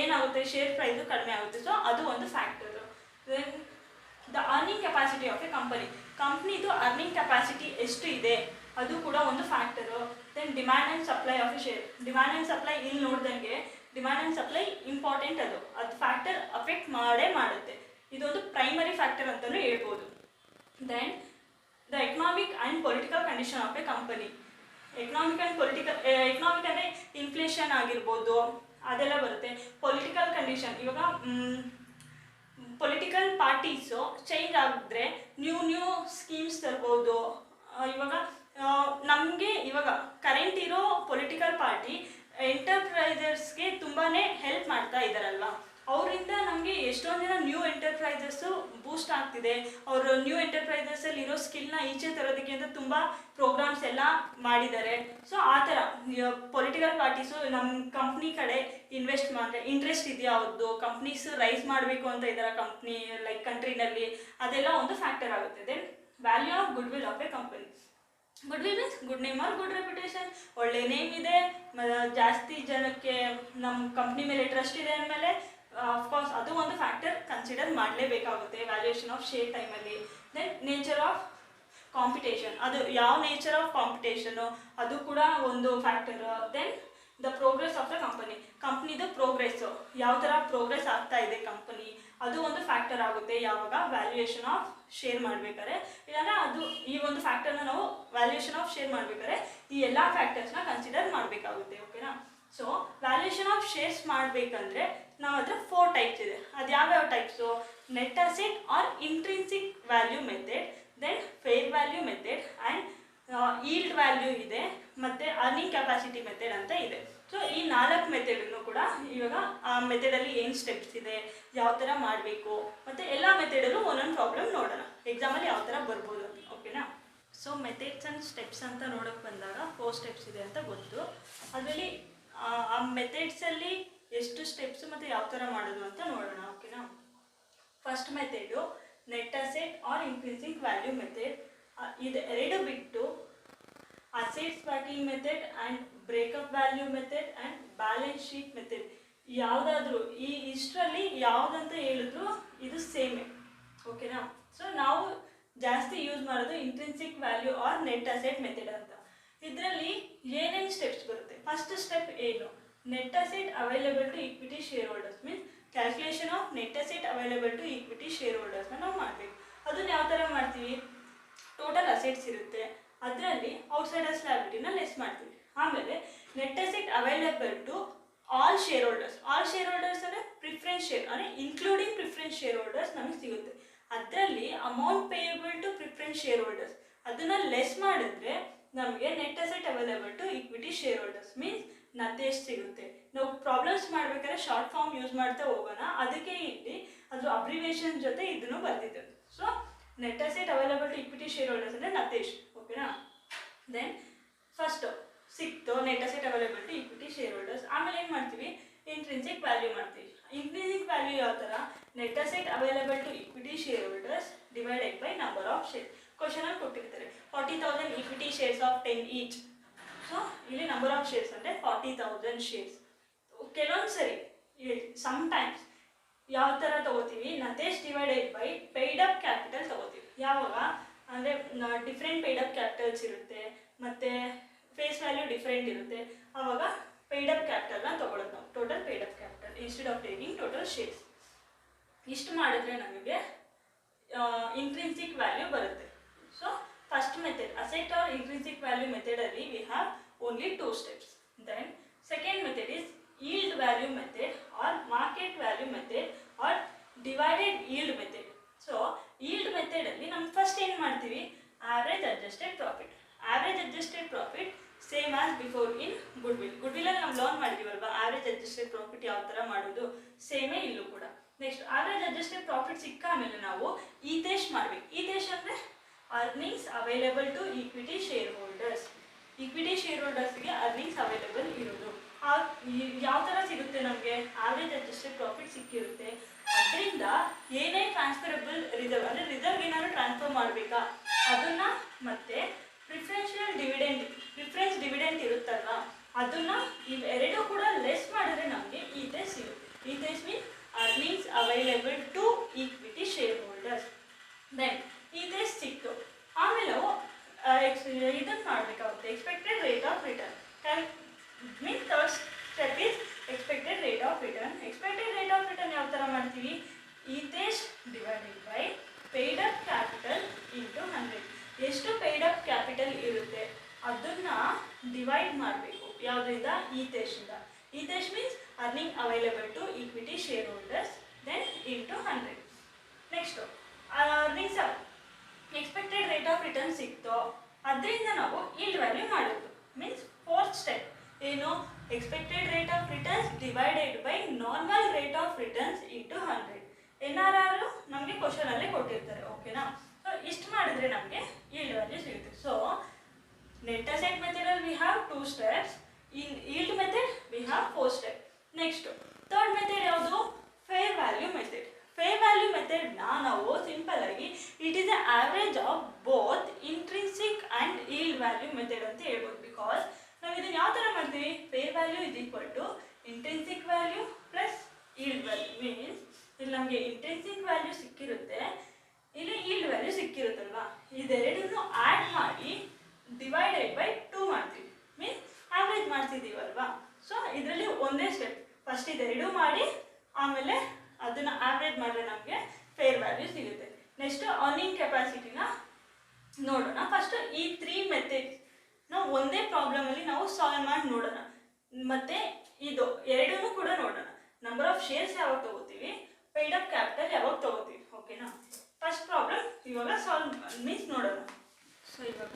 ಏನಾಗುತ್ತೆ, ಶೇರ್ ಪ್ರೈಸು ಕಡಿಮೆ ಆಗುತ್ತೆ. ಸೊ ಅದು ಒಂದು factor. Then the earning capacity of a ಕಂಪ್ನಿದು ಅರ್ನಿಂಗ್ ಕೆಪಾಸಿಟಿ ಎಷ್ಟು ಇದೆ ಅದು ಕೂಡ ಒಂದು factor. Then demand and supply of a share. Demand and supply ಇಲ್ಲಿ ನೋಡ್ದಂಗೆ ಡಿಮ್ಯಾಂಡ್ ಆ್ಯಂಡ್ ಸಪ್ಲೈ ಇಂಪಾರ್ಟೆಂಟ್. ಅದು ಫ್ಯಾಕ್ಟರ್ ಅಫೆಕ್ಟ್ ಮಾಡೇ ಮಾಡುತ್ತೆ. ಇದೊಂದು ಪ್ರೈಮರಿ ಫ್ಯಾಕ್ಟರ್ ಅಂತಲೂ ಹೇಳ್ಬೋದು. Then the economic and political condition of a company. Economic ಅಂದರೆ ಇನ್ಫ್ಲೇಷನ್ ಆಗಿರ್ಬೋದು ಅದೆಲ್ಲ ಬರುತ್ತೆ. ಪೊಲಿಟಿಕಲ್ ಕಂಡೀಷನ್, ಇವಾಗ ಪೊಲಿಟಿಕಲ್ ಪಾರ್ಟೀಸು ಚೇಂಜ್ ಆಗಿದ್ರೆ ನ್ಯೂ ಸ್ಕೀಮ್ಸ್ ತರ್ಬೋದು. ಇವಾಗ ನಮಗೆ ಇವಾಗ ಕರೆಂಟ್ ಇರೋ ಪೊಲಿಟಿಕಲ್ ಪಾರ್ಟಿ ಎಂಟರ್ಪ್ರೈಸರ್ಸ್ಗೆ ತುಂಬಾ ಹೆಲ್ಪ್ ಮಾಡ್ತಾ ಇದ್ದಾರಲ್ವ. ಅವರಿಂದ ನಮಗೆ ಎಷ್ಟೊಂದು ಜನ ನ್ಯೂ ಎಂಟರ್ಪ್ರೈಸಸ್ಸು ಬೂಸ್ಟ್ ಆಗ್ತಿದೆ. ಅವರು ನ್ಯೂ ಎಂಟರ್ಪ್ರೈಸಸ್ಸಲ್ಲಿ ಇರೋ ಸ್ಕಿಲ್ನ ಈಚೆ ತರೋದಕ್ಕೆ ಅಂತ ತುಂಬ ಪ್ರೋಗ್ರಾಮ್ಸ್ ಎಲ್ಲ ಮಾಡಿದ್ದಾರೆ. ಸೊ ಆ ಥರ ಪೊಲಿಟಿಕಲ್ ಪಾರ್ಟೀಸು ನಮ್ಮ ಕಂಪ್ನಿ ಕಡೆ ಇನ್ವೆಸ್ಟ್ ಮಾಡಿದ್ರೆ ಇಂಟ್ರೆಸ್ಟ್ ಇದೆಯಾ, ಅವ್ರದ್ದು ಕಂಪ್ನೀಸ್ ರೈಸ್ ಮಾಡಬೇಕು ಅಂತ ಇದ್ದಾರೆ ಕಂಪ್ನಿ ಲೈಕ್ ಕಂಟ್ರಿನಲ್ಲಿ, ಅದೆಲ್ಲ ಒಂದು ಫ್ಯಾಕ್ಟರ್ ಆಗುತ್ತೆ. Then value of goodwill of a company. Goodwill means good name or good reputation. ಒಳ್ಳೆ ನೇಮ್ ಇದೆ, ಜಾಸ್ತಿ ಜನಕ್ಕೆ ನಮ್ಮ ಕಂಪ್ನಿ ಮೇಲೆ ಟ್ರಸ್ಟ್ ಇದೆ ಅಂದಮೇಲೆ ಅಫ್ಕೋರ್ಸ್ ಅದು ಒಂದು ಫ್ಯಾಕ್ಟರ್ ಕನ್ಸಿಡರ್ ಮಾಡಲೇಬೇಕಾಗುತ್ತೆ ವ್ಯಾಲ್ಯೂಯೇಷನ್ ಆಫ್ ಶೇರ್ ಟೈಮಲ್ಲಿ. ದೆನ್ ನೇಚರ್ ಆಫ್ ಕಾಂಪಿಟೇಷನ್, ಅದು ಯಾವ ನೇಚರ್ ಆಫ್ ಕಾಂಪಿಟೇಷನು ಅದು ಕೂಡ ಒಂದು factor. Then the progress of the ಕಂಪ್ನಿದು ಪ್ರೋಗ್ರೆಸ್ಸು ಯಾವ ಥರ ಪ್ರೋಗ್ರೆಸ್ ಆಗ್ತಾ ಇದೆ ಕಂಪನಿ, ಅದು ಒಂದು ಫ್ಯಾಕ್ಟರ್ ಆಗುತ್ತೆ ಯಾವಾಗ ವ್ಯಾಲ್ಯೂಯೇಷನ್ ಆಫ್ ಶೇರ್ ಮಾಡಬೇಕಾದ್ರೆ. ಇಲ್ಲಾಂದರೆ ಅದು ಈ ಒಂದು ಫ್ಯಾಕ್ಟರ್ನ ನಾವು ವ್ಯಾಲ್ಯೂಯೇಷನ್ ಆಫ್ ಶೇರ್ ಮಾಡಬೇಕಾದ್ರೆ ಈ ಎಲ್ಲ ಫ್ಯಾಕ್ಟರ್ಸ್ನ ಕನ್ಸಿಡರ್ ಮಾಡಬೇಕಾಗುತ್ತೆ. ಓಕೆನಾ. ಸೊ ವ್ಯಾಲ್ಯೂಯೇಷನ್ ಆಫ್ ಶೇರ್ಸ್ ಮಾಡಬೇಕಂದ್ರೆ ನಾವು ಹತ್ರ 4 ಟೈಪ್ಸ್ ಇದೆ. ಅದು ಯಾವ್ಯಾವ types? Net asset or intrinsic value method, then fair value method and yield value ಇದೆ, ಮತ್ತು ಅರ್ನಿಂಗ್ ಕೆಪಾಸಿಟಿ ಮೆಥಡ್ ಅಂತ ಇದೆ. ಸೊ ಈ 4 ಮೆಥಡನ್ನು ಕೂಡ ಇವಾಗ ಆ ಮೆಥಡಲ್ಲಿ ಏನು ಸ್ಟೆಪ್ಸ್ ಇದೆ, ಯಾವ ಥರ ಮಾಡಬೇಕು, ಮತ್ತು ಎಲ್ಲ ಮೆಥಡಲ್ಲೂ ಒಂದೊಂದು ಪ್ರಾಬ್ಲಮ್ ನೋಡೋಣ ಎಕ್ಸಾಮಲ್ಲಿ ಯಾವ ಥರ ಬರ್ಬೋದು ಅಂತ. ಓಕೆನಾ. ಸೊ ಮೆಥಡ್ಸ್ ಆ್ಯಂಡ್ ಸ್ಟೆಪ್ಸ್ ಅಂತ ನೋಡೋಕ್ಕೆ ಬಂದಾಗ 4 ಸ್ಟೆಪ್ಸ್ ಇದೆ ಅಂತ ಗೊತ್ತು. ಅದರಲ್ಲಿ ಆ ಮೆಥಡ್ಸಲ್ಲಿ ಎಷ್ಟು ಸ್ಟೆಪ್ಸು ಮತ್ತು ಯಾವ ಥರ ಮಾಡೋದು ಅಂತ ನೋಡೋಣ. ಓಕೆನಾ. First method net asset or increasing value method. ಇದು ಎರಡು ಬಿಟ್ಟು assets backing method and breakup value method and balance sheet method ಯಾವುದಾದ್ರೂ ಇಷ್ಟರಲ್ಲಿ ಯಾವುದಂತ ಹೇಳಿದ್ರು ಇದು ಸೇಮೇ. ಓಕೆನಾ. ಸೊ ನಾವು ಜಾಸ್ತಿ ಯೂಸ್ ಮಾಡೋದು intrinsic value or net asset method ಅಂತ. ಇದರಲ್ಲಿ ಏನೇನು ಸ್ಟೆಪ್ಸ್ ಬರುತ್ತೆ? ಫಸ್ಟ್ ಸ್ಟೆಪ್ ಏನು? Net asset available to equity share holders means calculation of net asset available to equity share ಹೋಲ್ಡರ್ಸ್ನ ನಾವು ಮಾಡಬೇಕು. ಅದನ್ನು ಯಾವ ಥರ ಮಾಡ್ತೀವಿ? ಟೋಟಲ್ ಅಸೆಟ್ಸ್ ಇರುತ್ತೆ, ಅದರಲ್ಲಿ ಔಟ್ಸೈಡರ್ಸ್ ಲಯಬಿಲಿಟಿನ ಲೆಸ್ ಮಾಡ್ತೀವಿ. ಆಮೇಲೆ net asset available to all share holders. All share holders ಅಂದರೆ ಪ್ರಿಫರೆನ್ಸ್ ಶೇರ್ ಅಂದರೆ ಇನ್ಕ್ಲೂಡಿಂಗ್ ಪ್ರಿಫರೆನ್ಸ್ ಶೇರ್ ಹೋಲ್ಡರ್ಸ್ ನಮಗೆ ಸಿಗುತ್ತೆ. ಅದರಲ್ಲಿ amount payable to preference share holders ಅದನ್ನು ಲೆಸ್ ಮಾಡಿದ್ರೆ ನಮಗೆ net asset available to equity share holders means ನಥೆಸ್ಟ್ ಸಿಗುತ್ತೆ. ನಾವು ಪ್ರಾಬ್ಲಮ್ಸ್ ಮಾಡಬೇಕಾದ್ರೆ ಶಾರ್ಟ್ ಫಾರ್ಮ್ ಯೂಸ್ ಮಾಡ್ತಾ ಹೋಗೋಣ, ಅದಕ್ಕೆ ಇಲ್ಲಿ ಅದ್ರ ಅಬ್ರಿವೇಷನ್ ಜೊತೆ ಇದನ್ನು ಬರ್ತಿದ್ದು. So net asset available to equity share holders ಅಂದರೆ ನಥೆಸ್ಟ್. ಓಕೆನಾ. ದೆನ್ ಫಸ್ಟು ಸಿಕ್ತು net asset available to equity share holders. ಆಮೇಲೆ ಏನು ಮಾಡ್ತೀವಿ? ಇಂಟ್ರಿನ್ಸಿಕ್ ವ್ಯಾಲ್ಯೂ ಮಾಡ್ತೀವಿ. ಇಂಟ್ರಿನ್ಸಿಕ್ ವ್ಯಾಲ್ಯೂ ಯಾವ ಥರ? Net asset available to equity share holders divided by number of share. ಕ್ವಶನಲ್ಲಿ ಕೊಟ್ಟಿರ್ತಾರೆ 40,000 equity shares of 10 each. So ಇಲ್ಲಿ ನಂಬರ್ ಆಫ್ ಶೇರ್ಸ್ ಅಂದರೆ 40,000 ಶೇರ್ಸ್. ಕೆಲವೊಂದು ಸರಿ ಸಮ್ಟೈಮ್ಸ್ ಯಾವ ಥರ ತೊಗೋತೀವಿ? ನಥೆಸ್ಟ್ divided by paid up capital ತೊಗೋತೀವಿ. ಯಾವಾಗ ಅಂದರೆ ಡಿಫ್ರೆಂಟ್ ಪೇಯ್ಡ್ ಅಪ್ ಕ್ಯಾಪಿಟಲ್ಸ್ ಇರುತ್ತೆ ಮತ್ತು ಫೇಸ್ ವ್ಯಾಲ್ಯೂ ಡಿಫ್ರೆಂಟ್ ಇರುತ್ತೆ. ಆವಾಗ ಪೇಯ್ಡ್ ಅಪ್ ಕ್ಯಾಪಿಟಲ್ನ ತೊಗೊಳೋದು ನಾವು, total paid up capital instead of taking total shares. ಇಷ್ಟು ಮಾಡಿದ್ರೆ ನಮಗೆ ಇಂಟ್ರಿನ್ಸಿಕ್ ವ್ಯಾಲ್ಯೂ ಬರುತ್ತೆ. So first method asset or intrinsic value ಮೆಥಡಲ್ಲಿ we have only 2 steps. Then second method is yield value method or market value method or divided yield method. So yield method ಅಲ್ಲಿ ನಮ್ಗೆ first ಏನು ಮಾಡ್ತೀವಿ, average adjusted profit. Average adjusted profit same as before in goodwill. ಗುಡ್ವಿಲಲ್ಲಿ ನಾವು learn ಮಾಡಿದ್ದೀವಲ್ವಾ average adjusted profit ಯಾವ ಥರ ಮಾಡೋದು, ಸೇಮೇ ಇಲ್ಲೂ ಕೂಡ. ನೆಕ್ಸ್ಟ್ ಆವ್ರೇಜ್ ಅಡ್ಜಸ್ಟೆಡ್ ಪ್ರಾಫಿಟ್ ಸಿಕ್ಕ ಆಮೇಲೆ ನಾವು ಈತೇಶ್ ಮಾಡಬೇಕು. ಈತೇಶ್ ಅಂದರೆ earnings available to equity share holders. Equity share ಹೋಲ್ಡರ್ಸ್ಗೆ ಅರ್ನಿಂಗ್ಸ್ ಅವೈಲೇಬಲ್ ಇರೋದು ಯಾವ ಥರ ಸಿಗುತ್ತೆ ನಮಗೆ, ಆವ್ರೇಜ್ ಅಡ್ಜಸ್ಟೆಡ್ ಪ್ರಾಫಿಟ್ ಸಿಕ್ಕಿರುತ್ತೆ. ಅದರಿಂದ ಏನೇ ಟ್ರಾನ್ಸ್ಫರಬಲ್ ರಿಸರ್ವ್ ಅಂದರೆ ರಿಸರ್ವ್ ಏನಾದ್ರು ಟ್ರಾನ್ಸ್ಫರ್ ಮಾಡಬೇಕಾ ಅದನ್ನು, ಮತ್ತೆ ಪ್ರಿಫರೆನ್ಸ್ ಡಿವಿಡೆಂಟ್ ಇರುತ್ತಲ್ವ ಅದನ್ನು, ಇವೆರಡೂ ಕೂಡ ಲೆಸ್ ಮಾಡಿದ್ರೆ ನಮಗೆ ಈತೇಶ್ ಸಿಗುತ್ತೆ. ಈತೇಶ್ means earnings available to equity share holders. Then ಈತೇಶ್ ಸಿಕ್ತು ಆಮೇಲೆ ನಾವು ಇದನ್ನು ಮಾಡಬೇಕಾಗುತ್ತೆ, expected rate of return. Means third step is expected rate of return. Expected rate of return ಯಾವ ಥರ ಮಾಡ್ತೀವಿ, ಈತೇಶ್ divided by paid up capital into 100. ಎಷ್ಟು ಪೇಯ್ಡ್ ಅಪ್ ಕ್ಯಾಪಿಟಲ್ ಇರುತ್ತೆ ಅದನ್ನು ಡಿವೈಡ್ ಮಾಡಬೇಕು ಯಾವುದರಿಂದ, ಈತೇಶಿಂದ. ಈತೇಶ್ means earning available to equity share holders, then into 100. Next earnings expected rate of return ಸಿಕ್ತೋ ಅದರಿಂದ ನಾವು ಈಲ್ಡ್ ವ್ಯಾಲ್ಯೂ ಮಾಡೋದು. ಮೀನ್ಸ್ ಫೋರ್ತ್ ಸ್ಟೆಪ್ ಏನು, expected rate of returns divided by normal rate of returns into 100. NRR ನಮಗೆ ಕ್ವಶನಲ್ಲೇ ಕೊಟ್ಟಿರ್ತಾರೆ, ಓಕೆನಾ. So ಇಷ್ಟು ಮಾಡಿದ್ರೆ ನಮಗೆ ಈಲ್ಡ್ ವ್ಯಾಲ್ಯೂ ಸಿಗುತ್ತೆ. ಸೊ ನೆಟ್ ಅಸೆಟ್ ಮೆಥಡಲ್ಲಿ we have 2 steps. In yield method we have 4 steps. Next third method ಯಾವುದು, fair value method. Fair value ಮೆಥಡ್ನ ನಾವು ಸಿಂಪಲ್ ಆಗಿ it is the average of both intrinsic and yield value method ಅಂತ ಹೇಳ್ಬೋದು. Because ನಾವು ಇದನ್ನು ಯಾವ ಥರ ಮಾಡ್ತೀವಿ, fair value is equal to intrinsic value plus yield value. Means ಇಲ್ಲಿ ನಮಗೆ ಇಂಟ್ರಿನ್ಸಿಕ್ ವ್ಯಾಲ್ಯೂ ಸಿಕ್ಕಿರುತ್ತೆ, ಇಲ್ಲಿ ಈಲ್ಡ್ ವ್ಯಾಲ್ಯೂ ಸಿಕ್ಕಿರುತ್ತಲ್ವಾ, ಇದೆರಡನ್ನು ಆ್ಯಡ್ ಮಾಡಿ ಡಿವೈಡೆಡ್ ಬೈ 2 ಮಾಡ್ತೀವಿ. Means average ಮಾಡ್ತಿದ್ದೀವಲ್ವಾ. ಸೊ ಇದರಲ್ಲಿ ಒಂದೇ ಸ್ಟೆಪ್, ಫಸ್ಟ್ ಇದೆರಡು ಮಾಡಿ ಆಮೇಲೆ ಅದನ್ನು ಆವ್ರೇಜ್ ಮಾಡಿದ್ರೆ ನಮಗೆ ಫೇರ್ ವ್ಯಾಲ್ಯೂ ಸಿಗುತ್ತೆ. ನೆಕ್ಸ್ಟ್ ಅರ್ನಿಂಗ್ ಕೆಪಾಸಿಟಿನ ನೋಡೋಣ. ಫಸ್ಟ್ ಈ 3 ಮೆಥಡ್ಸ್ ನಾವು ಒಂದೇ ಪ್ರಾಬ್ಲಮಲ್ಲಿ ನಾವು ಸಾಲ್ವ್ ಮಾಡಿ ನೋಡೋಣ. ಮತ್ತು ಇದು ಎರಡೂ ಕೂಡ ನೋಡೋಣ. ನಂಬರ್ ಆಫ್ ಶೇರ್ಸ್ ಯಾವಾಗ ತಗೋತೀವಿ, ಪೇಯ್ಡ್ ಅಪ್ ಕ್ಯಾಪಿಟಲ್ ಯಾವಾಗ ತಗೋತೀವಿ, ಓಕೆನಾ. ಫಸ್ಟ್ ಪ್ರಾಬ್ಲಮ್ ಇವಾಗ ಸಾಲ್ವ್ ಮೀನ್ಸ್ ನೋಡೋಣ. ಸೊ ಇವಾಗ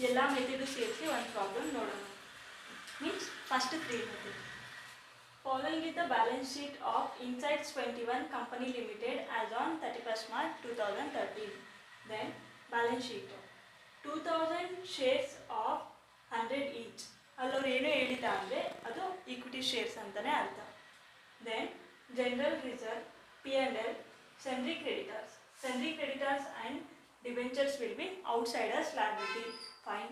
ಎಲ್ಲ ಮೆಥಡು ಸೇರಿಸಿ ಒಂದು ಪ್ರಾಬ್ಲಮ್ ನೋಡೋಣ. Means first 3 method. Following is the balance sheet of Insights 21 Company Limited as on 31st March 2013. Then balance sheet 2000 shares of 100 each. ಅಲ್ಲವ್ರು ಏನು ಹೇಳಿಲ್ಲ ಅಂದರೆ ಅದು ಈಕ್ವಿಟಿ ಶೇರ್ಸ್ ಅಂತಲೇ ಅರ್ಥ. Then general reserve, P&L, sundry creditors and debentures will be outsiders liability. Fine.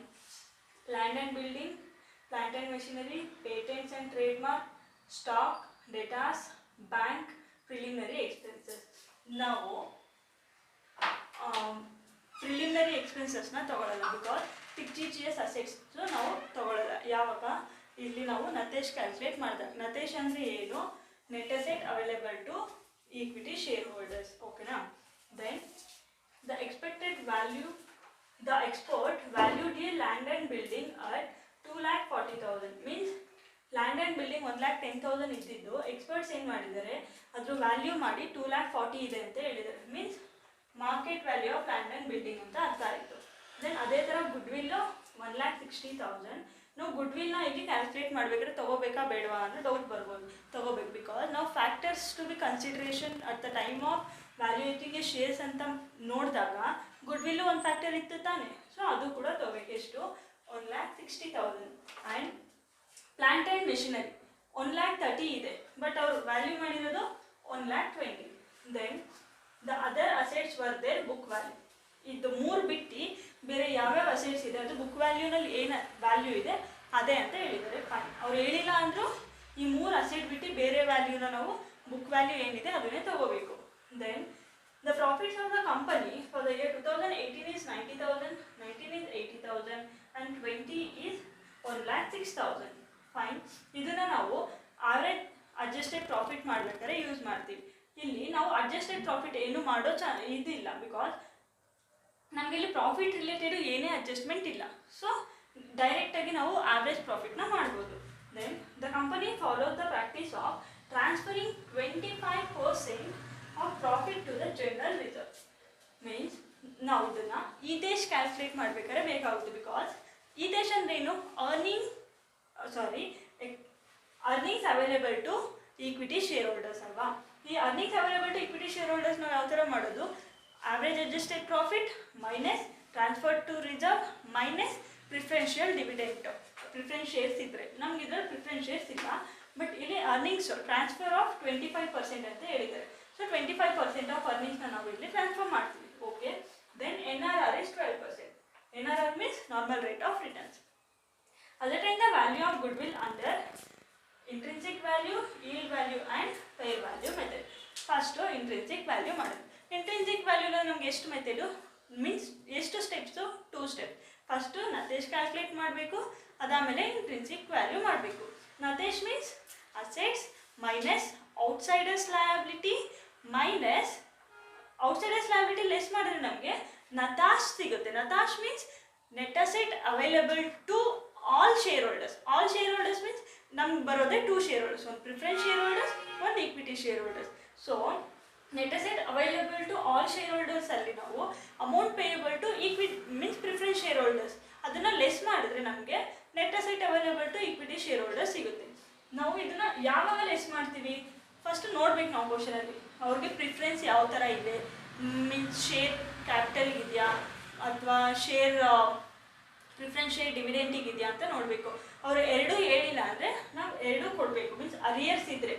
Land and building, plant and machinery, patents and trademark, stock, debtors, bank, preliminary expenses. ನಾವು preliminary ಎಕ್ಸ್ಪೆನ್ಸಸ್ನ ತಗೊಳ್ಳಲ್ಲ, because ಟಿಕ್ಜಿಜಿಎಸ್ assets ನಾವು ತಗೊಳ್ಳಲ್ಲ. ಯಾವಾಗ ಇಲ್ಲಿ ನಾವು ನತೇಶ್ calculate ಮಾಡಿದಾಗ, ನತೇಶ್ ಅಂದರೆ ಏನು, net asset available to equity share holders, ಓಕೆನಾ. Then the expected value, the export value the land and building at 2,40,000. Means land and building 1,10,000 ಇದ್ದಿದ್ದು ಎಕ್ಸ್ಪರ್ಟ್ಸ್ ಏನು ಮಾಡಿದ್ದಾರೆ, ಅದ್ರ ವ್ಯಾಲ್ಯೂ ಮಾಡಿ 2,40,000 ಇದೆ ಅಂತ ಹೇಳಿದ್ದಾರೆ. Means market value of land and building ಅಂತ ಅರ್ಥ ಆಯಿತು. ದೆನ್ ಅದೇ ಥರ ಗುಡ್ವಿಲ್ಲು 1,60,000. ನಾವು ಗುಡ್ವಿಲ್ನ ಇಲ್ಲಿ ಕ್ಯಾಲ್ಕುಲೇಟ್ ಮಾಡಬೇಕಾದ್ರೆ ತೊಗೋಬೇಕಾ ಬೇಡವಾ ಅನ್ನೋ ಡೌಟ್ ಬರ್ಬೋದು. ತೊಗೋಬೇಕು, ಬಿಕಾಸ್ ನಾವು factors to be consideration at the time of valuating a shares ಅಂತ ನೋಡಿದಾಗ ಗುಡ್ವಿಲ್ಲು ಒಂದು ಫ್ಯಾಕ್ಟರ್ ಇತ್ತು ತಾನೆ. ಸೊ ಅದು ಕೂಡ ತೊಗೋಬೇಕು. ಎಷ್ಟು, 1,60,000. ಆ್ಯಂಡ್ ಪ್ಲಾಂಟ್ ಆ್ಯಂಡ್ ಮೆಷಿನರಿ 1,30,000 ಇದೆ, ಬಟ್ ಅವ್ರು ವ್ಯಾಲ್ಯೂ ಮಾಡಿರೋದು 1,20,000. Then the other assets were their book value. ಇದು 3 ಬಿಟ್ಟು ಬೇರೆ ಯಾವ್ಯಾವ ಅಸೆಟ್ಸ್ ಇದೆ ಅದು ಬುಕ್ ವ್ಯಾಲ್ಯೂನಲ್ಲಿ ಏನು ವ್ಯಾಲ್ಯೂ ಇದೆ ಅದೇ ಅಂತ ಹೇಳಿದ್ದಾರೆ. ಫೈನ್. ಅವ್ರು ಹೇಳಿಲ್ಲ ಅಂದರೂ ಈ 3 ಅಸೆಟ್ ಬಿಟ್ಟು ಬೇರೆ ವ್ಯಾಲ್ಯೂನ ನಾವು ಬುಕ್ ವ್ಯಾಲ್ಯೂ ಏನಿದೆ ಅದನ್ನೇ ತಗೋಬೇಕು. Then the profits of the company for the year 2018 is 90,000, 19 is 80,000 and 20 is 1,06,000. Fine. ಇದನ್ನು ನಾವು ಆವ್ರೇಜ್ ಅಡ್ಜಸ್ಟೆಡ್ ಪ್ರಾಫಿಟ್ ಮಾಡ್ಬೇಕಾದ್ರೆ ಯೂಸ್ ಮಾಡ್ತೀವಿ. ಇಲ್ಲಿ ನಾವು ಅಡ್ಜಸ್ಟೆಡ್ ಪ್ರಾಫಿಟ್ ಏನು ಮಾಡೋ ಇದಿಲ್ಲ, ಬಿಕಾಸ್ ನಮಗೆ ಇಲ್ಲಿ ಪ್ರಾಫಿಟ್ ರಿಲೇಟೆಡ್ ಏನೇ ಅಡ್ಜಸ್ಟ್ಮೆಂಟ್ ಇಲ್ಲ. ಸೊ ಡೈರೆಕ್ಟಾಗಿ ನಾವು ಆವ್ರೇಜ್ ಪ್ರಾಫಿಟ್ನ ಮಾಡ್ಬೋದು. Then the company follow the practice of transferring 25% of profit to the general reserve. Means ನಾವು ಇದನ್ನು ಈತೇಶ್ ಕ್ಯಾಲ್ಕುಲೇಟ್ ಮಾಡಬೇಕಾದ್ರೆ ಬೇಕಾಗುತ್ತೆ. ಬಿಕಾಸ್ ಈತೇಶ್ ಅಂದ್ರೆ ಏನು, earnings available to equity share holders ಅಲ್ವಾ. ಈ earnings available to equity share holders ನಾವು ಯಾವ ಥರ ಮಾಡೋದು, average adjusted profit minus transfer to reserve minus preferential dividend. Preference shares ಇದ್ದರೆ ನಮ್ಗೆ ಇದ್ರಲ್ಲಿ ಪ್ರಿಫರೆನ್ಸ್ ಶೇರ್ಸ್ ಇಲ್ಲ, ಬಟ್ ಇಲ್ಲಿ ಅರ್ನಿಂಗ್ಸ್ ಟ್ರಾನ್ಸ್ಫರ್ ಆಫ್ 25% ಅಂತ ಹೇಳಿದ್ದಾರೆ. ಸೊ 25% ಆಫ್ ಅರ್ನಿಂಗ್ಸ್ನ ನಾವು ಇಲ್ಲಿ ಟ್ರಾನ್ಸ್ಫರ್ ಮಾಡ್ತೀವಿ. Okay, then NRR is 12%. NRR means normal rate of returns. Ascertain the value of goodwill under intrinsic value, yield value and fair value method. First intrinsic value ಮಾಡೋದು. ಇಂಟ್ರಿನ್ಸಿಕ್ ವ್ಯಾಲ್ಯೂನ ನಮ್ಗೆ ಎಷ್ಟು ಮೆಥಡು ಮೀನ್ಸ್ ಎಷ್ಟು steps, 2 step. First ನತೇಶ್ calculate ಮಾಡಬೇಕು, ಅದಾದಮೇಲೆ intrinsic value ಮಾಡಬೇಕು. ನತೇಶ್ means assets minus outsiders liability minus outsiders liability less ಮಾಡಿದ್ರೆ ನಮಗೆ ನತಾಶ್ ಸಿಗುತ್ತೆ. ನತಾಶ್ means net asset available to all share holders. All share holders means ನಮ್ಗೆ ಬರೋದೇ 2 ಶೇರ್ ಹೋಲ್ಡರ್ಸ್, ಒಂದು ಪ್ರಿಫರೆನ್ಸ್ ಶೇರ್ ಹೋಲ್ಡರ್ಸ್, ಒಂದು equity share holders. So net asset available to all share holders ಅಲ್ಲಿ ನಾವು amount payable to equity means preference share holders ಅದನ್ನು less ಮಾಡಿದ್ರೆ ನಮಗೆ net asset available to equity share holders ಸಿಗುತ್ತೆ. ನಾವು ಇದನ್ನು ಯಾವಾಗ ಲೆಸ್ ಮಾಡ್ತೀವಿ ಫಸ್ಟ್ ನೋಡ್ಬೇಕು ನಾವು ಕ್ವಶನಲ್ಲಿ. ಅವ್ರಿಗೆ ಪ್ರಿಫರೆನ್ಸ್ ಯಾವ ಥರ ಇದೆ, ಮೀನ್ಸ್ ಶೇರ್ ಕ್ಯಾಪಿಟಲ್ ಇದೆಯಾ ಅಥವಾ ಶೇರ್ ಪ್ರಿಫರೆನ್ಸ್ ಶೇರ್ ಡಿವಿಡೆಂಟಿಗೆ ಇದೆಯಾ ಅಂತ ನೋಡಬೇಕು. ಅವರು ಎರಡೂ ಹೇಳಿಲ್ಲ ಅಂದರೆ ನಾವು ಎರಡೂ ಕೊಡಬೇಕು. ಮೀನ್ಸ್ ಅರಿಯರ್ಸ್ ಇದ್ದರೆ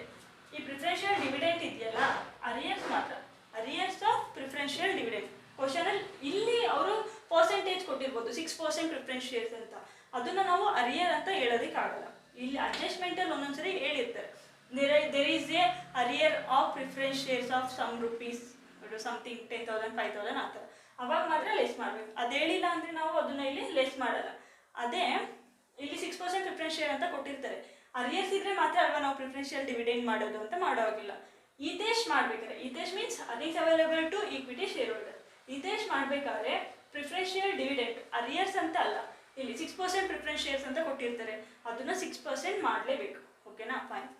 ಈ ಪ್ರಿಫರೆನ್ಷಿಯಲ್ ಡಿವಿಡೆಂಟ್ ಇದೆಯಲ್ಲ ಅರಿಯರ್ಸ್ ಮಾತ್ರ, ಅರಿಯರ್ಸ್ ಆಫ್ ಪ್ರಿಫರೆನ್ಷಿಯಲ್ ಡಿವಿಡೆಂಟ್. ಕ್ವಶನಲ್ಲಿ ಇಲ್ಲಿ ಅವರು ಪರ್ಸೆಂಟೇಜ್ ಕೊಟ್ಟಿರ್ಬೋದು 6% ಪ್ರಿಫರೆನ್ಸ್ ಶೇರ್ಸ್ ಅಂತ, ಅದನ್ನು ನಾವು ಅರಿಯರ್ ಅಂತ ಹೇಳೋದಕ್ಕಾಗಲ್ಲ. ಇಲ್ಲಿ ಅಡ್ಜಸ್ಟ್ಮೆಂಟಲ್ಲಿ ಒಂದೊಂದ್ಸರಿ ಹೇಳಿರ್ತಾರೆ there is a arrear of preference shares of some rupees something 10,000 5,000 ಆ ಥರ, ಅವಾಗ ಮಾತ್ರ ಲೆಸ್ ಮಾಡಬೇಕು. ಅದು ಹೇಳಿಲ್ಲ ಅಂದರೆ ನಾವು ಅದನ್ನು ಇಲ್ಲಿ ಲೆಸ್ ಮಾಡಲ್ಲ. ಅದೇ ಇಲ್ಲಿ 6% ಪ್ರಿಫರೆನ್ಸ್ ಶೇರ್ ಅಂತ ಕೊಟ್ಟಿರ್ತಾರೆ, ಅರಿಯರ್ಸ್ ಇದ್ರೆ ಮಾತ್ರ ಅಲ್ವಾ ನಾವು ಪ್ರಿಫರೆನ್ಷಿಯಲ್ ಡಿವಿಡೆಂಡ್ ಮಾಡೋದು ಅಂತ ಮಾಡೋವಾಗಿಲ್ಲ. ಈತೇಶ್ ಮಾಡಬೇಕಾದ್ರೆ, ಈತೇಶ್ means earnings available to equity shareholder. ಈತೇಶ್ ಮಾಡಬೇಕಾದ್ರೆ ಪ್ರಿಫರೆನ್ಷಿಯಲ್ ಡಿವಿಡೆಂಟ್ ಅರಿಯರ್ಸ್ ಅಂತ ಅಲ್ಲ, ಇಲ್ಲಿ 6% ಪ್ರಿಫರೆನ್ಸ್ ಶೇರ್ಸ್ ಅಂತ ಕೊಟ್ಟಿರ್ತಾರೆ, ಅದನ್ನು 6% ಮಾಡಲೇಬೇಕು. ಓಕೆನಾ, ಫೈನ್.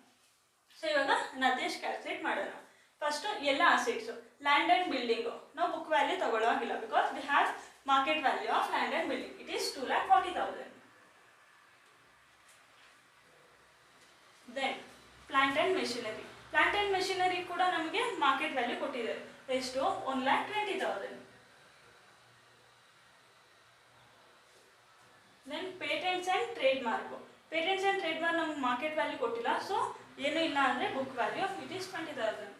ಸೊ ಇವಾಗ ನತೇಶ್ ಕ್ಯಾಲ್ಕುಲೇಟ್ ಮಾಡೋಣ. ಫಸ್ಟು ಎಲ್ಲ ಅಸೆಟ್ಸು, ಲ್ಯಾಂಡ್ ಆ್ಯಂಡ್ ಬಿಲ್ಡಿಂಗು ನಾವು ಬುಕ್ ವ್ಯಾಲ್ಯೂ ತಗೊಳ್ಳೋಗಿಲ್ಲ because we have market value of land and building, it is 2,40,000. Then plant and machinery. Plant and machinery ಕೂಡ ನಮಗೆ ಮಾರ್ಕೆಟ್ ವ್ಯಾಲ್ಯೂ ಕೊಟ್ಟಿದ್ದಾರೆ, ಎಷ್ಟು 1,20,000. Then patents and trademark. Patents and trademark ನಮ್ಗೆ market value ಕೊಟ್ಟಿಲ್ಲ, so ಏನೂ ಇಲ್ಲ ಅಂದರೆ book value it is 20,000.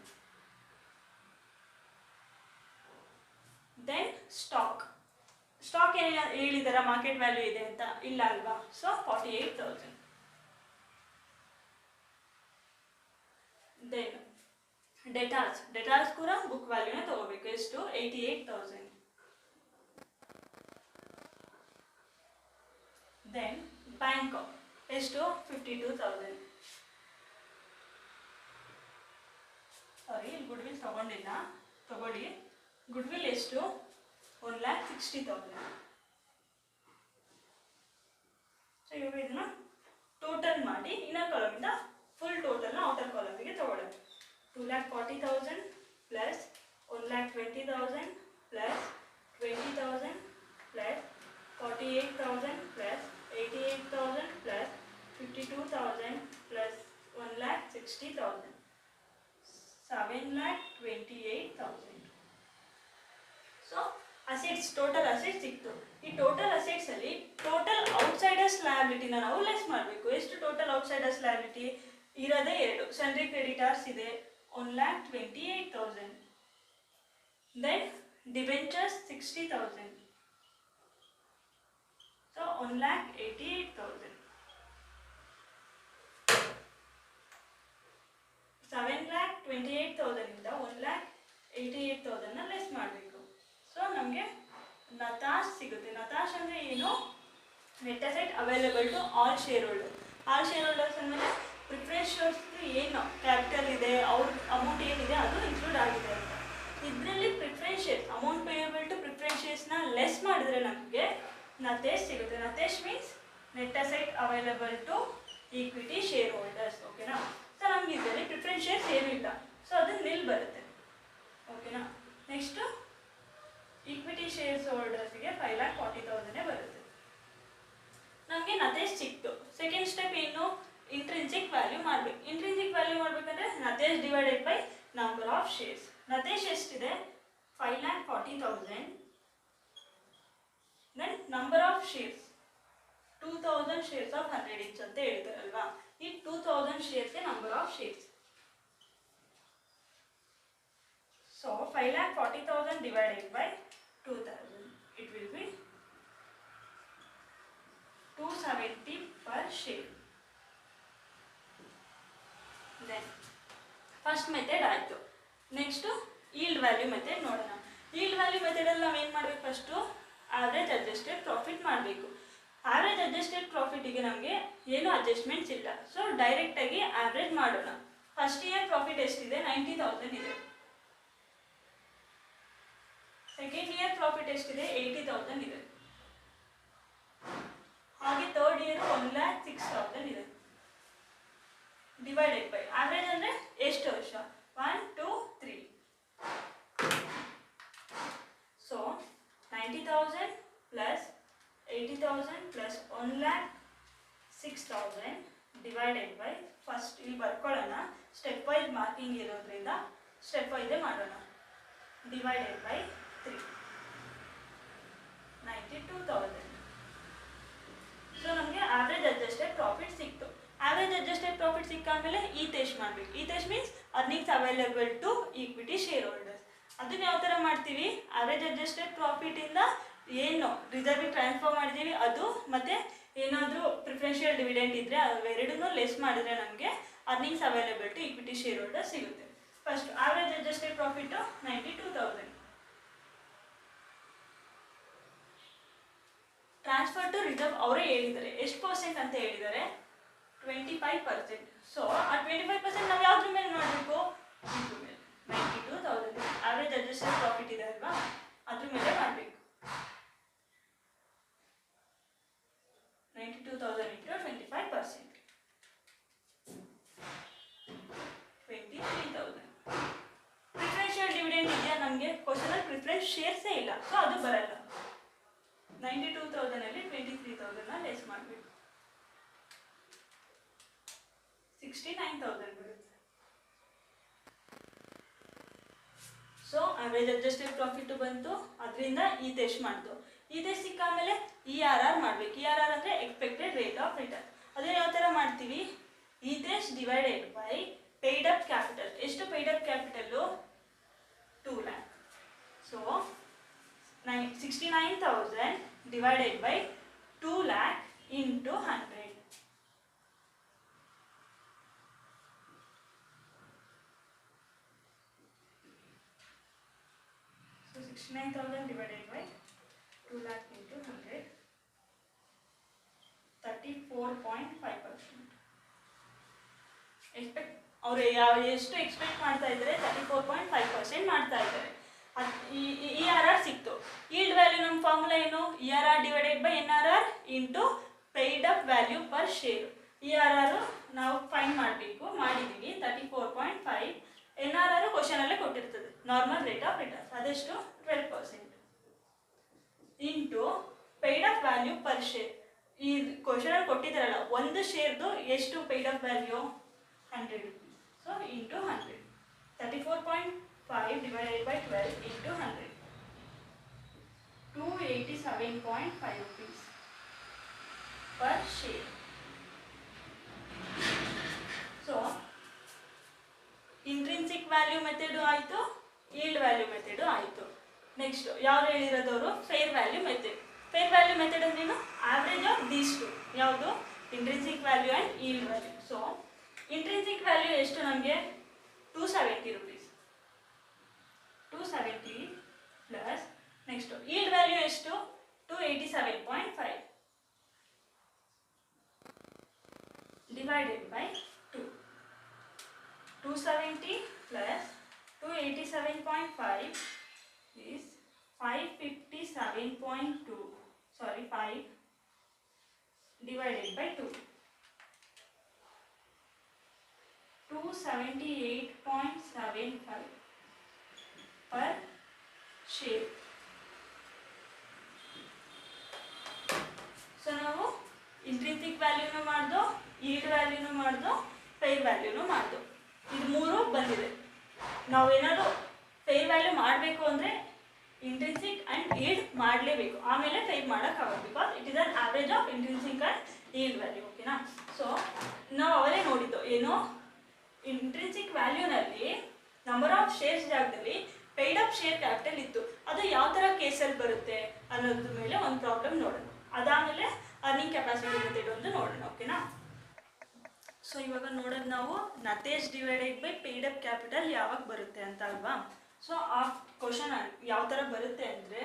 Then stock. Stock ಏನು ಹೇಳಿದಾರ ಮಾರ್ಕೆಟ್ ವ್ಯಾಲ್ಯೂ ಇದೆ ಅಂತ, ಇಲ್ಲ ಅಲ್ವಾ, ಸೊ 48,000. ದೆನ್ ಡೆಟಾರ್ಸ್ ಕೂಡ ಬುಕ್ ವ್ಯಾಲ್ಯೂನ ತಗೋಬೇಕು, ಎಷ್ಟು 88,000. ದೆನ್ ಬ್ಯಾಂಕ್ ಎಷ್ಟು 52,000. ಸಾರಿ, ಗುಡ್ವಿಲ್ ತಗೊಂಡಿಲ್ಲ, ತಗೊಳ್ಳಿ. ಗುಡ್ವಿಲ್ ಎಷ್ಟು 1,60,000. ಸೊ ಇವಾಗ ಇದನ್ನ ಟೋಟಲ್ ಮಾಡಿ ಇನ್ನರ್ ಕಾಲಮಿಂದ ಫುಲ್ ಟೋಟಲ್ನ ಔಟರ್ ಕಾಲಮಿಗೆ ತಗೊಳ್ಳೋದು. 2,40,000 plus 1,20,000 plus 20,000 plus 48,000 plus 88,000 plus 52,000 plus 1,60,000, 7,28,000. So assets, total assets ಸಿಕ್ತು. ಈ ಟೋಟಲ್ ಅಸೆಟ್ಸ್ ಅಲ್ಲಿ ಟೋಟಲ್ ಔಟ್ಸೈಡರ್ಸ್ ಲಯಬಿಲಿಟಿನ ನಾವು ಲೆಸ್ ಮಾಡಬೇಕು. ಎಷ್ಟು ಟೋಟಲ್ ಔಟ್ಸೈಡರ್ಸ್ ಲಯಬಿಲಿಟಿ ಇರೋದೇ 2, ಸನ್ರಿ ಕ್ರೆಡಿಟಾರ್ಸ್ ಇದೆ 1,28,000. Then debentures 60,000, so 1,88,000. 7,28,000 ಇಂದ 1,88,000ನ ಲೆಸ್ ಮಾಡಬೇಕು. ಸೊ ನಮಗೆ ನತಾಶ್ ಸಿಗುತ್ತೆ. ನತಾಶ್ ಅಂದರೆ ಏನು, net asset available to all shareholder. All share holders ಅಂದರೆ ಪ್ರಿಫರೆನ್ಸ್ ಶೇರ್ಸ್ ಏನು ಕ್ಯಾಪಿಟಲ್ ಇದೆ, ಅವ್ರ ಅಮೌಂಟ್ ಏನಿದೆ ಅದು ಇನ್ಕ್ಲೂಡ್ ಆಗಿದೆ ಅಂತ. ಇದರಲ್ಲಿ preference shares, amount payable to preference ಶೇರ್ಸ್ನ ಲೆಸ್ ಮಾಡಿದ್ರೆ ನಮಗೆ ನತೇಶ್ ಸಿಗುತ್ತೆ. ನತೇಶ್ means net asset available to equity share holders. ಓಕೆನಾ. ಸೊ ನಮ್ಗೆ ಇದರಲ್ಲಿ ಪ್ರಿಫರೆನ್ಸ್ ಶೇರ್ಸ್ ಏನೂ ಇಲ್ಲ, ಸೊ ಅದು ನಿಲ್ ಬರುತ್ತೆ. ಓಕೆನಾ. ನೆಕ್ಸ್ಟು ಈಕ್ವಿಟಿ ಶೇರ್ಸ್ ಹೋಲ್ಡರ್ಸ್ಗೆ 5,40,000 ಬರುತ್ತೆ. ನಮಗೆ ನತೇಶ್ ಸಿಕ್ತು. ಸೆಕೆಂಡ್ ಸ್ಟೆಪ್ ಏನು, ಇಂಟ್ರಿನ್ಸಿಕ್ ವ್ಯಾಲ್ಯೂ ಮಾಡಬೇಕು. ಇಂಟ್ರಿನ್ಸಿಕ್ ವ್ಯಾಲ್ಯೂ ಮಾಡಬೇಕಂದ್ರೆ ನತೇಶ್ divided by number of shares. ನತೇಶ್ ಎಷ್ಟಿದೆ 5,40,000, then number of shares 2,000 shares of 100 each ಅಂತ ಹೇಳ್ತಾರಲ್ವಾ. ಈ 2,000 ಶೇರ್ಸ್ಗೆ number of shares. So 5,40,000 divided by 2,000, it will be 270 per share. Then first method ಆಯಿತು. ನೆಕ್ಸ್ಟು ಈಲ್ಡ್ ವ್ಯಾಲ್ಯೂ ಮೆಥಡ್ ನೋಡೋಣ. ಈಲ್ಡ್ ವ್ಯಾಲ್ಯೂ ಮೆಥಡಲ್ಲಿ ನಾವು ಏನು ಮಾಡಬೇಕು, ಫಸ್ಟು ಆವ್ರೇಜ್ ಅಡ್ಜಸ್ಟೆಡ್ ಪ್ರಾಫಿಟ್ ಮಾಡಬೇಕು. ಆವ್ರೇಜ್ ಅಡ್ಜಸ್ಟೆಡ್ ಪ್ರಾಫಿಟಿಗೆ ನಮಗೆ ಏನು ಅಡ್ಜಸ್ಟ್ಮೆಂಟ್ಸ್ ಇಲ್ಲ. ಸೊ ಡೈರೆಕ್ಟಾಗಿ ಆವ್ರೇಜ್ ಮಾಡೋಣ. ಫಸ್ಟ್ ಇಯರ್ ಪ್ರಾಫಿಟ್ ಎಷ್ಟಿದೆ 90,000 ಇದೆ. ಸೆಕೆಂಡ್ ಇಯರ್ ಪ್ರಾಫಿಟ್ ಎಷ್ಟಿದೆ 80,000 ಇದೆ. ಹಾಗೆ ಥರ್ಡ್ ಇಯರ್ 1,06,000 ಇದೆ. ಡಿವೈಡೆಡ್ ಬೈ ಆವ್ರೇಜ್ ಅಂದರೆ ಎಷ್ಟು ವರ್ಷ, 1 2 3. So 90,000 plus 80,000 plus 1,06,000 divided by, first ಇಲ್ಲಿ ಬರ್ಕೊಳ್ಳೋಣ, ಸ್ಟೆಪ್ ವೈಸ್ ಮಾರ್ಕಿಂಗ್ ಇರೋದ್ರಿಂದ ಸ್ಟೆಪ್ ವೈಸೇ ಮಾಡೋಣ. Divided by 3, 92,000. ಸೊ ನಮಗೆ ಆವ್ರೇಜ್ ಅಡ್ಜಸ್ಟೆಡ್ ಪ್ರಾಫಿಟ್ ಸಿಕ್ತು. ಆವ್ರೇಜ್ ಅಡ್ಜಸ್ಟೆಡ್ ಪ್ರಾಫಿಟ್ ಸಿಕ್ಕಾದ್ಮೇಲೆ ಈತೆಶ್ ಮಾಡಬೇಕು. ಈತೆಶ್ means earnings available to equity share holders. ಅದನ್ನ ಯಾವ ಥರ ಮಾಡ್ತೀವಿ, ಆವ್ರೇಜ್ ಅಡ್ಜಸ್ಟೆಡ್ ಪ್ರಾಫಿಟಿಂದ ಏನು ರಿಸರ್ವಿಗೆ ಟ್ರಾನ್ಸ್ಫರ್ ಮಾಡಿದ್ದೀವಿ ಅದು, ಮತ್ತು ಏನಾದರೂ ಪ್ರಿಫರೆನ್ಷಿಯಲ್ ಡಿವಿಡೆಂಟ್ ಇದ್ದರೆ ಅವೆರಡನ್ನೂ ಲೆಸ್ ಮಾಡಿದ್ರೆ ನಮಗೆ earnings available to equity shareholder ಸಿಗುತ್ತೆ. First average adjusted profit 92,000. Transfer to reserve ಅವರೇ ಹೇಳಿದ್ದಾರೆ. ಎಷ್ಟು ಪರ್ಸೆಂಟ್ ಅಂತ ಹೇಳಿದ್ದಾರೆ, 25%. ಸೊ ಆ 25% ನಾವು ಯಾವ್ದ್ರ ಮೇಲೆ ಮಾಡಬೇಕು, ಇದ್ರ ಮೇಲೆ 92,000 ಆವ್ರೇಜ್ ಅಡ್ಜಸ್ಟೆಡ್ ಪ್ರಾಫಿಟ್ ಇದೆ ಅಲ್ವಾ, ಅದ್ರ ಮೇಲೆ ಮಾಡಬೇಕು. 92,000 into 25%, 23,000. ಪ್ರಿಫರೆನ್ಷಿಯಲ್ ಡಿವಿಡೆಂಡ್ ಇದೆಯಾ ನಮಗೆ, ಕ್ವಶನಲ್ಲಿ ಪ್ರಿಫರೆನ್ಸ್ ಶೇರ್ಸೇ ಇಲ್ಲ, ಸೊ ಅದು ಬರಲ್ಲ. 92,000 ಅಲ್ಲಿ 23,000 ಲೆಸ್ ಮಾಡಬೇಕು, 69,000 ಬರುತ್ತೆ. ಸೊ ಆವ್ರೇಜ್ ಅಡ್ಜಸ್ಟೆಡ್ ಪ್ರಾಫಿಟ್ ಬಂತು, ಅದರಿಂದ ಈತೆಶ್ ಮಾಡ್ತು. ಈತೆಶ್ ಸಿಕ್ಕಾಮೇಲೆ ERR ಮಾಡಬೇಕು. ERR ಅಂದರೆ ಎಕ್ಸ್ಪೆಕ್ಟೆಡ್ ರೇಟ್ ಆಫ್ ರಿಟರ್ನ್. ಅದೇ ಯಾವ ಥರ ಮಾಡ್ತೀವಿ, ಈತೆಶ್ divided by paid up capital. ಎಷ್ಟು paid up capital, 2 lakh. So 69,000 divided by 2 lakh into 100. So 69,000 divided by 2 lakh into 100, 34.5%. ಅವರು ಎಷ್ಟು ಎಕ್ಸ್ಪೆಕ್ಟ್ ಮಾಡ್ತಾ ಇದ್ದಾರೆ, 34.5% ಮಾಡ್ತಾ ಇದ್ದಾರೆ. ERR ಸಿಕ್ತು. ಈಲ್ಡ್ ವ್ಯಾಲ್ಯೂ ನಮ್ಮ ಫಾರ್ಮುಲಾ ಏನು, ERR divided by NRR into paid up value per share. ERR ನಾವು ಫೈಂಡ್ ಮಾಡಬೇಕು, ಮಾಡಿದ್ದೀವಿ 34.5. NRR ಕ್ವಶನಲ್ಲೇ ಕೊಟ್ಟಿರ್ತದೆ, ನಾರ್ಮಲ್ ರೇಟ್ ಆಫ್ ರಿಟರ್ನ್ಸ್, ಅದೆಷ್ಟು 12%. Into paid up value per share. ಈ ಕ್ವಶನಲ್ಲಿ ಕೊಟ್ಟಿದ್ದಾರಲ್ಲ, ಒಂದು ಶೇರ್ದು ಎಷ್ಟು paid up value 100 rupees. So into 100, 34.5 divided by 12 into 100, 287.5 rupees per share. So intrinsic value method ಆಯಿತು, ಈಲ್ಡ್ ವ್ಯಾಲ್ಯೂ ಮೆಥಡು ಆಯಿತು. ನೆಕ್ಸ್ಟ್ ಯಾರು ಹೇಳಿರೋದವರು, fair value method. Fair value method ಅಂದ್ರೇನು, ಆವ್ರೇಜ್ ಆಫ್ ದೀಸ್ ಟು, ಯಾವುದು intrinsic value and yield value. So intrinsic value ಎಷ್ಟು ನಮಗೆ 270 rupees, 270 plus next yield value ಎಷ್ಟು 287.5 divided by 2. 270 plus 287.5 is 557.2, sorry 5 divided by 2. 278.75 per share. Intrinsic ವ್ಯಾಲ್ಯೂನು ಮಾಡ್ದು, yield ವ್ಯಾಲ್ಯೂನು ಮಾಡ್ದು, fair ವ್ಯಾಲ್ಯೂನು ಮಾಡ್ದು. ಇದು ಮೂರು ಬಂದಿದೆ. ನಾವೇನಾದ್ರು ಫೇರ್ ವ್ಯಾಲ್ಯೂ ಮಾಡಬೇಕು ಅಂದರೆ ಇಂಟ್ರಿನ್ಸಿಕ್ ಆ್ಯಂಡ್ ಈಲ್ಡ್ ಮಾಡಲೇಬೇಕು, ಆಮೇಲೆ ಫೇರ್ ಮಾಡೋಕ್ಕಾಗೋದು, because it is an average of intrinsic and yield value. ಓಕೆನಾ? ಸೊ ನಾವು ಅವರೇ ನೋಡಿದ್ದು ಏನು, ಇಂಟ್ರಿನ್ಸಿಕ್ ವ್ಯಾಲ್ಯೂನಲ್ಲಿ ನಂಬರ್ ಆಫ್ ಶೇರ್ಸ್ ಜಾಗದಲ್ಲಿ ಪೇಯ್ಡ್ ಅಪ್ ಶೇರ್ ಕ್ಯಾಪಿಟಲ್ ಇತ್ತು. ಅದು ಯಾವ ಥರ ಕೇಸಲ್ಲಿ ಬರುತ್ತೆ ಅನ್ನೋದ್ರ ಮೇಲೆ ಒಂದು ಪ್ರಾಬ್ಲಮ್ ನೋಡೋಣ. ಅದಾದಮೇಲೆ ಅರ್ನಿಂಗ್ ಕೆಪಾಸಿಟಿ ಮೆಥಡ್ ಒಂದು ನೋಡೋಣ. ಓಕೆನಾ? ಸೊ ಇವಾಗ ನೋಡೋದು ನಾವು ನತೇಶ್ divided by paid up capital ಯಾವಾಗ ಬರುತ್ತೆ ಅಂತ ಅಲ್ವಾ. ಸೊ ಆ ಕ್ವಶನ್ ಯಾವ ಥರ ಬರುತ್ತೆ ಅಂದರೆ,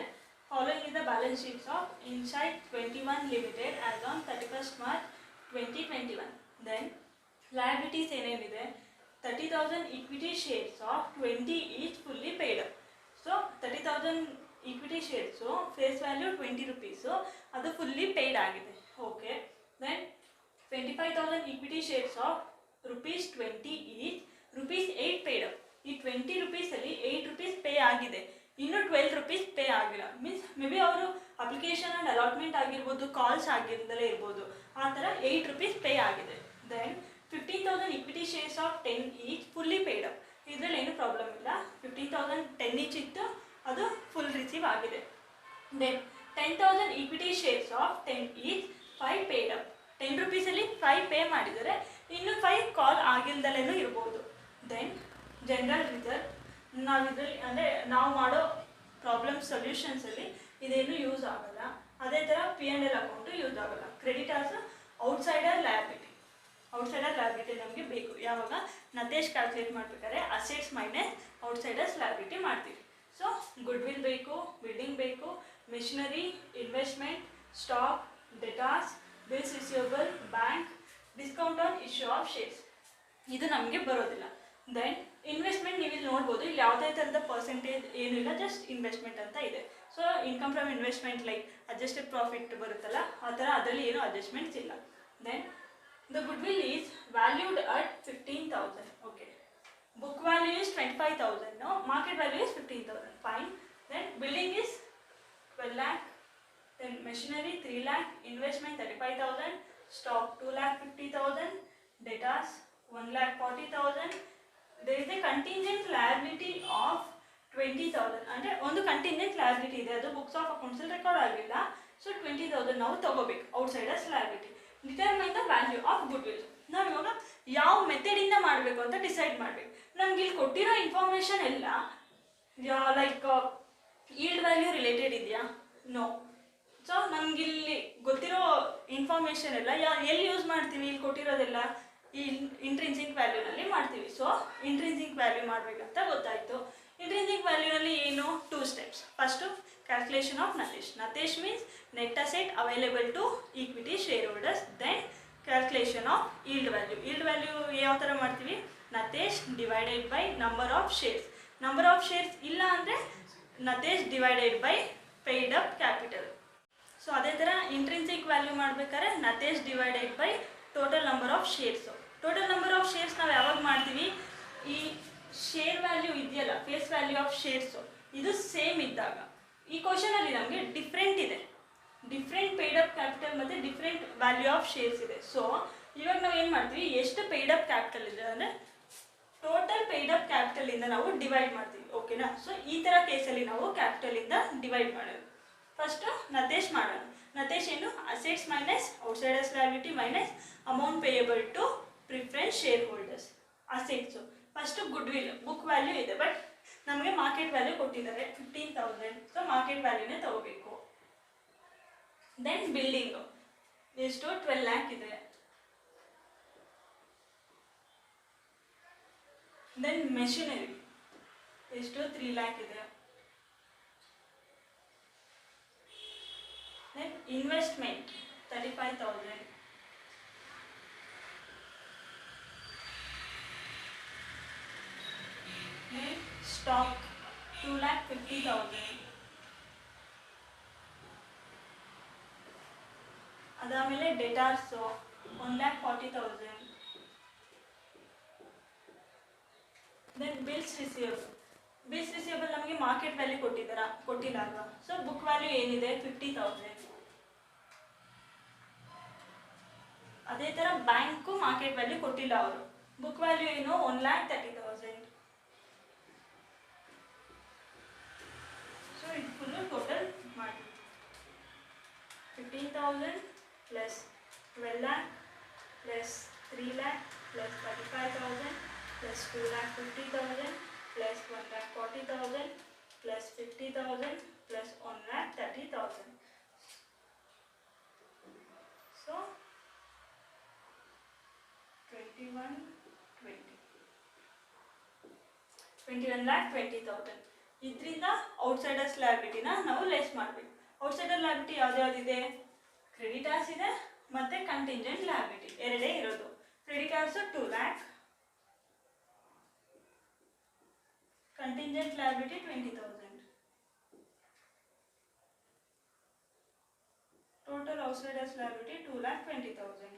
following is the balance sheets of Insight 21 Limited as on 31st March 2021. Then liabilities ಏನೇನಿದೆ, 30,000 equity shares of 20 each fully paid up. So 30,000 equity shares face value 20 rupees, ಅದು ಫುಲ್ಲಿ ಪೇಯ್ಡ್ ಆಗಿದೆ. Okay. Then 25,000 equity shares of ₹20 each, ₹8 paid up. ಈ 20 rupeesಲ್ಲಿ 8 rupees pay ಆಗಿದೆ, ಇನ್ನು 12 rupees pay ಆಗಿಲ್ಲ. Means may be ಅವರು application and allotment ಆಗಿರ್ಬೋದು, calls ಆಗಿರ್ದಲೇ ಇರ್ಬೋದು, ಆ ಥರ 8 rupees ಪೇ ಆಗಿದೆ. Then 15,000 equity shares of 10 each fully paid up. ಇದರಲ್ಲಿ ಏನು ಪ್ರಾಬ್ಲಮ್ ಇಲ್ಲ, 15,000 10 ಈಚ್ ಇತ್ತು, ಅದು ಫುಲ್ ರಿಸೀವ್ ಆಗಿದೆ. Then 10,000 equity shares of 10 each 5 paid up. 10 rupeesಲ್ಲಿ 5 ಪೇ ಮಾಡಿದರೆ, ಇನ್ನು 5 ಕಾಲ್ ಆಗಿಲ್ದಲೇ ಇರ್ಬೋದು. ದೆನ್ ಜನರಲ್ ರಿಸರ್ವ್, ನಾವು ಇದರಲ್ಲಿ ಅಂದರೆ ನಾವು ಮಾಡೋ ಪ್ರಾಬ್ಲಮ್ ಸೊಲ್ಯೂಷನ್ಸಲ್ಲಿ ಇದೇನು ಯೂಸ್ ಆಗಲ್ಲ. ಅದೇ ಥರ P&L ಅಕೌಂಟು ಯೂಸ್ ಆಗಲ್ಲ. Creditors outsider liability, outsider liability ನಮಗೆ ಬೇಕು. ಯಾವಾಗ ನತೇಶ್ ಕ್ಯಾಲ್ಕುಲೇಟ್ ಮಾಡಬೇಕಾದ್ರೆ ಅಸೆಟ್ಸ್ ಮೈನಸ್ ಔಟ್ಸೈಡರ್ಸ್ ಲಯಬಿಲಿಟಿ ಮಾಡ್ತೀವಿ. ಸೊ ಗುಡ್ ವಿಲ್ ಬೇಕು, ಬಿಲ್ಡಿಂಗ್ ಬೇಕು, machinery, investment, stock, debtors, bills receivable, bank, discount on issue of shares, ಇದು ನಮಗೆ ಬರೋದಿಲ್ಲ. ದೆನ್ ಇನ್ವೆಸ್ಟ್ಮೆಂಟ್ ನೀವು ಇಲ್ಲಿ ನೋಡ್ಬೋದು, ಇಲ್ಲಿ ಯಾವುದೇ ಥರದ ಪರ್ಸೆಂಟೇಜ್ ಏನೂ ಇಲ್ಲ, ಜಸ್ಟ್ ಇನ್ವೆಸ್ಟ್ಮೆಂಟ್ ಅಂತ ಇದೆ. So income from investment like adjusted profit ಬರುತ್ತಲ್ಲ, ಆ ಥರ ಅದರಲ್ಲಿ ಏನೂ ಅಡ್ಜಸ್ಟ್ಮೆಂಟ್ಸ್ ಇಲ್ಲ. Then the goodwill is valued at 15,000. Okay. Book value is 25,000, market value is 15,000. Fine. Then building is 12 lakh. Then machinery 3 lakh, investment 35,000, stock 2,50,000, debtors 1,40,000. There is a contingent liability of 20,000. ಅಂದರೆ ಒಂದು contingent liability ಇದೆ, ಅದು books of ಅಕೌಂಟ್ಸಲ್ಲಿ record ಆಗಿಲ್ಲ. So 20,000 ನಾವು ತಗೋಬೇಕು outsiders liability. Determine the value of good will. ನಾವು ಇವಾಗ ಯಾವ ಮೆಥಡಿಂದ ಮಾಡಬೇಕು ಅಂತ ಡಿಸೈಡ್ ಮಾಡಬೇಕು. ನಮ್ಗೆ ಇಲ್ಲಿ ಕೊಟ್ಟಿರೋ ಇನ್ಫಾರ್ಮೇಷನ್ ಎಲ್ಲ ಲೈಕ್ ಈಲ್ಡ್ ವ್ಯಾಲ್ಯೂ ರಿಲೇಟೆಡ್ ಇದೆಯಾ? ನೋ. ಸೊ ನಮಗಿಲ್ಲಿ ಗೊತ್ತಿರೋ ಇನ್ಫಾರ್ಮೇಷನ್ ಎಲ್ಲ ಎಲ್ಲಿ ಯೂಸ್ ಮಾಡ್ತೀವಿ? ಇಲ್ಲಿ ಕೊಟ್ಟಿರೋದೆಲ್ಲ ಈ ಇಂಟ್ರಿನ್ಸಿಕ್ ವ್ಯಾಲ್ಯೂನಲ್ಲಿ ಮಾಡ್ತೀವಿ. ಸೊ ಇಂಟ್ರಿನ್ಸಿಕ್ ವ್ಯಾಲ್ಯೂ ಮಾಡಬೇಕಂತ ಗೊತ್ತಾಯಿತು. ಇಂಟ್ರಿನ್ಸಿಕ್ ವ್ಯಾಲ್ಯೂನಲ್ಲಿ ಏನು? 2 steps. ಫಸ್ಟು ಕ್ಯಾಲ್ಕುಲೇಷನ್ ಆಫ್ ನತೇಶ್. ನತೇಶ್ means net asset available to equity share holders. Then calculation of yield value. Yield value ಯಾವ ಥರ ಮಾಡ್ತೀವಿ? ನತೇಶ್ divided by number of shares. Number of shares ಇಲ್ಲ ಅಂದರೆ ನತೇಶ್ divided by paid up capital. So ಅದೇ ಥರ ಇಂಟ್ರಿನ್ಸಿಕ್ ವ್ಯಾಲ್ಯೂ ಮಾಡಬೇಕಾದ್ರೆ ನತೇಶ್ divided by total number of shares. Total number of shares ನಾವು ಯಾವಾಗ ಮಾಡ್ತೀವಿ? ಈ ಶೇರ್ ವ್ಯಾಲ್ಯೂ ಇದೆಯಲ್ಲ, ಫೇಸ್ ವ್ಯಾಲ್ಯೂ ಆಫ್ ಶೇರ್ಸು, ಇದು ಸೇಮ್ ಇದ್ದಾಗ. ಈ ಕ್ವಶನಲ್ಲಿ ನಮಗೆ ಡಿಫ್ರೆಂಟ್ ಇದೆ, ಡಿಫ್ರೆಂಟ್ ಪೇಯ್ಡ್ ಅಪ್ ಕ್ಯಾಪಿಟಲ್ ಮತ್ತು ಡಿಫ್ರೆಂಟ್ ವ್ಯಾಲ್ಯೂ ಆಫ್ ಶೇರ್ಸ್ ಇದೆ. ಸೊ ಇವಾಗ ನಾವು ಏನು ಮಾಡ್ತೀವಿ? ಎಷ್ಟು ಪೇಯ್ಡ್ ಅಪ್ ಕ್ಯಾಪಿಟಲ್ ಇದೆ ಅಂದರೆ ಟೋಟಲ್ ಪೇಯ್ಡ್ ಅಪ್ ಕ್ಯಾಪಿಟಲಿಂದ ನಾವು ಡಿವೈಡ್ ಮಾಡ್ತೀವಿ. ಓಕೆನಾ? ಸೊ ಈ ಥರ ಕೇಸಲ್ಲಿ ನಾವು ಕ್ಯಾಪಿಟಲಿಂದ ಡಿವೈಡ್ ಮಾಡೋದು. ಫಸ್ಟು ನತೇಶ್ ಮಾಡೋಣ. ನತೇಶ್ ಏನು? Assets minus outsiders liability minus amount payable to preference share holders. Assets first goodwill, book value ಇದೆ, ಬಟ್ ನಮಗೆ ಮಾರ್ಕೆಟ್ ವ್ಯಾಲ್ಯೂ ಕೊಟ್ಟಿದ್ದಾರೆ 15,000. ಸೊ ಮಾರ್ಕೆಟ್ ವ್ಯಾಲ್ಯೂನೇ ತಗೋಬೇಕು. ದೆನ್ ಬಿಲ್ಡಿಂಗು ಎಷ್ಟು? 12 lakh ಇದೆ. ದೆನ್ ಮೆಷಿನರಿ ಎಷ್ಟು? 3 lakh ಇದೆ. Then investment 35,000. ಸ್ಟಾಕ್ 2,50,000. ಅದಾದಮೇಲೆ debtors 1,40,000. Then bills receivable. Bills receivable ನಮಗೆ ಮಾರ್ಕೆಟ್ ವ್ಯಾಲ್ಯೂ ಕೊಟ್ಟಿಲ್ಲ ಅಲ್ವಾ? ಸೊ ಬುಕ್ ವ್ಯಾಲ್ಯೂ ಏನಿದೆ? 50,000. ಅದೇ ಥರ ಬ್ಯಾಂಕು ಮಾರ್ಕೆಟ್ ವ್ಯಾಲ್ಯೂ ಕೊಟ್ಟಿಲ್ಲ ಅವರು. ಬುಕ್ ವ್ಯಾಲ್ಯೂ ಏನು 1,30,000. ಸೊ ಇದು ಫುಲ್ಲು ಟೋಟಲ್ ಮಾಡಿ 15,000 plus 12 lakh plus 3 lakh plus 35,000 plus 2,50,000 plus 1,40,000 plus 50,000 plus 1,30,000. So 21,20,000. ಇದರಿಂದ ಔಟ್ಸೈಡರ್ಸ್ ಲಯಬಿಲಿಟಿನ ನಾವು ಲೆಸ್ ಮಾಡಬೇಕು. Outsider liability ಯಾವ್ದ್ಯಾವ್ದಿದೆ? ಕ್ರೆಡಿಟಾರ್ಸ್ ಇದೆ ಮತ್ತು ಕಂಟಿಂಜೆಂಟ್ ಲಯಬಿಲಿಟಿ ಎರಡೇ ಇರೋದು. ಕ್ರೆಡಿಟಾರ್ಸು 2 lakh, contingent liability 20,000. Total outsiders liability 2,20,000.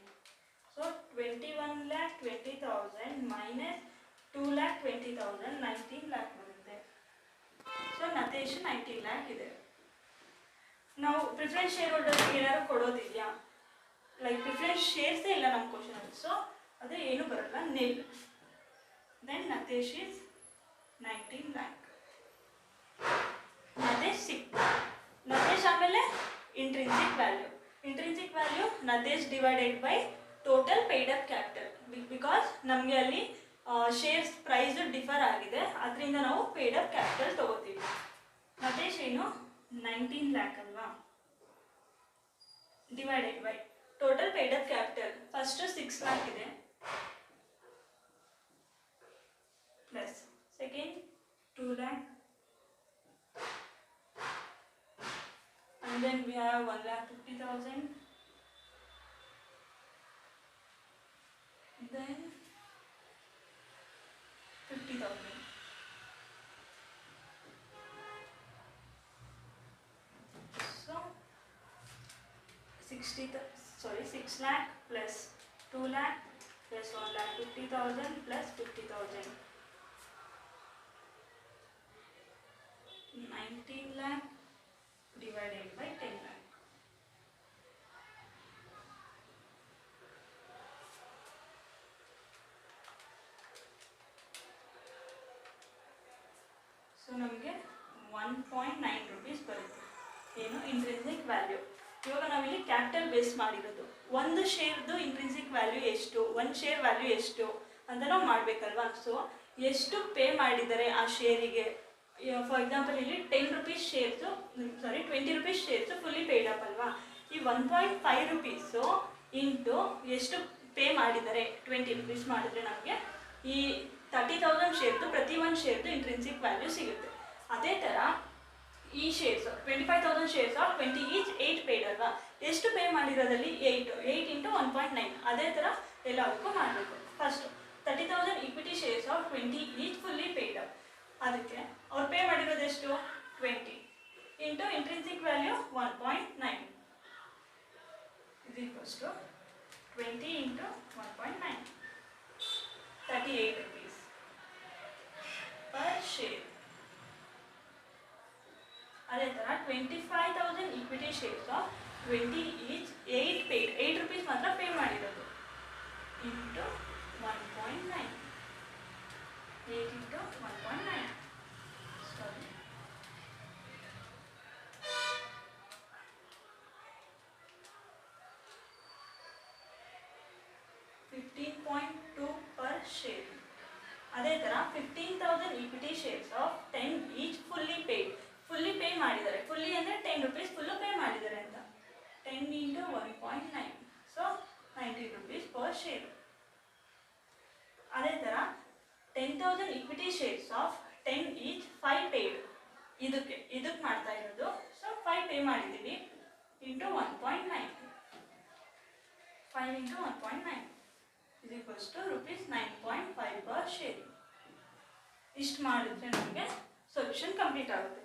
So 21,20,000 minus 2,20,000 19 lakh ಬರುತ್ತೆ. ಸೊ ನತೇಶ್ 19 lakh ಇದೆ. ನಾವು ಪ್ರಿಫರೆನ್ಸ್ ಶೇರ್ ಹೋಲ್ಡರ್ಸ್ಗೆ ಏನಾದ್ರು ಕೊಡೋದಿದೆಯಾ? ಲೈಕ್ ಪ್ರಿಫರೆನ್ಸ್ ಶೇರ್ಸೇ ಇಲ್ಲ ನಮ್ಮ ಕ್ವಶನಲ್ಲಿ. ಸೊ ಅದೇ ಏನು ಬರಲ್ಲ, nil. Then net assets is 19 lakh. ನತೇಶ್ ಆಮೇಲೆ intrinsic value. Intrinsic value net assets divided by total paid up capital. Because ನಮಗೆ ಅಲ್ಲಿ ಶೇರ್ಸ್ ಪ್ರೈಸ್ ಡಿಫರ್ ಆಗಿದೆ, ಅದರಿಂದ ನಾವು ಪೇಯ್ಡ್ ಅಪ್ ಕ್ಯಾಪಿಟಲ್ ತಗೋತೀವಿ. ನತೇಶ್ ಏನು 19 lakh ಅಲ್ವಾ, divided by total paid up capital. First 6 lakh ಇದೆ, plus second 2 lakh, and then we have 1,50,000, then 50,000. So 6 lakh plus 2 lakh plus 1,50,000 plus 50,000. 19 lakh divided by 10 lakh. So ನಮಗೆ 1.9 rupees ಬರುತ್ತೆ. ಏನು intrinsic value. ಇವಾಗ ನಾವಿಲ್ಲಿ capital base ಮಾಡಿರೋದು. ಒಂದು ಶೇರ್ದು intrinsic value ಎಷ್ಟು, ಒಂದು ಶೇರ್ ವ್ಯಾಲ್ಯೂ ಎಷ್ಟು ಅಂತ ನಾವು ಮಾಡಬೇಕಲ್ವಾ. ಸೊ ಎಷ್ಟು ಪೇ ಮಾಡಿದ್ದಾರೆ ಆ ಶೇರಿಗೆ. ಫಾರ್ ಎಕ್ಸಾಂಪಲ್ ಇಲ್ಲಿ 10 rupees shares, 20 rupees shares fully paid up ಅಲ್ವಾ. ಈ 1.5 rupees ಇಂಟು ಎಷ್ಟು ಪೇ ಮಾಡಿದ್ದಾರೆ 20 rupees ಮಾಡಿದ್ರೆ ನಮಗೆ ಈ 30,000 ಶೇರ್ದು ಪ್ರತಿ ಒಂದು ಶೇರ್ದು ಇಂಟ್ರಿನ್ಸಿಕ್ ವ್ಯಾಲ್ಯೂ ಸಿಗುತ್ತೆ. ಅದೇ ಥರ ಈ shares 25,000 shares of 20 each 8 paid ಅಲ್ವಾ. ಎಷ್ಟು ಪೇ ಮಾಡಿರೋದಲ್ಲಿ 8 ಇಂಟು 1.9. ಅದೇ ಥರ ಎಲ್ಲದಕ್ಕೂ ಮಾಡಬೇಕು. First 30,000 equity shares of 20 each fully paid up. ಅದಕ್ಕೆ ಅವ್ರು ಪೇ ಮಾಡಿರೋದು ಎಷ್ಟು 20 into intrinsic value 1.9 equals to 20 into 1.9 38 rupees per share. ಅದೇ ಥರ 25,000 equity shares of 20 each 8 paid, 8 rupees ಮಾತ್ರ ಪೇ ಮಾಡಿರೋದು into 1.9. 8 into 1.9. Sorry. 15.2 per share. ಅದೇ ಥರ 15,000 equity shares of 10 each fully paid. Fully pay ಮಾಡಿದ್ದಾರೆ. ಫುಲ್ಲಿ ಅಂದರೆ 10 rupees ಫುಲ್ಲು ಪೇ ಮಾಡಿದ್ದಾರೆ ಅಂತ. 10 into 1.9. So 90 rupees per share. ಅದೇ ಥರ 10,000 equity shares of 10 each 5 paid. ಇದಕ್ಕೆ ಮಾಡ್ತಾ ಇರೋದು. ಸೊ 5 ಪೇ ಮಾಡಿದ್ದೀವಿ into 1.9. 5 into 1.9 is equals to rupees 9.5 per share. ಇಷ್ಟು ಮಾಡಿದ್ರೆ ನಮಗೆ ಸೊಲ್ಯೂಷನ್ ಕಂಪ್ಲೀಟ್ ಆಗುತ್ತೆ.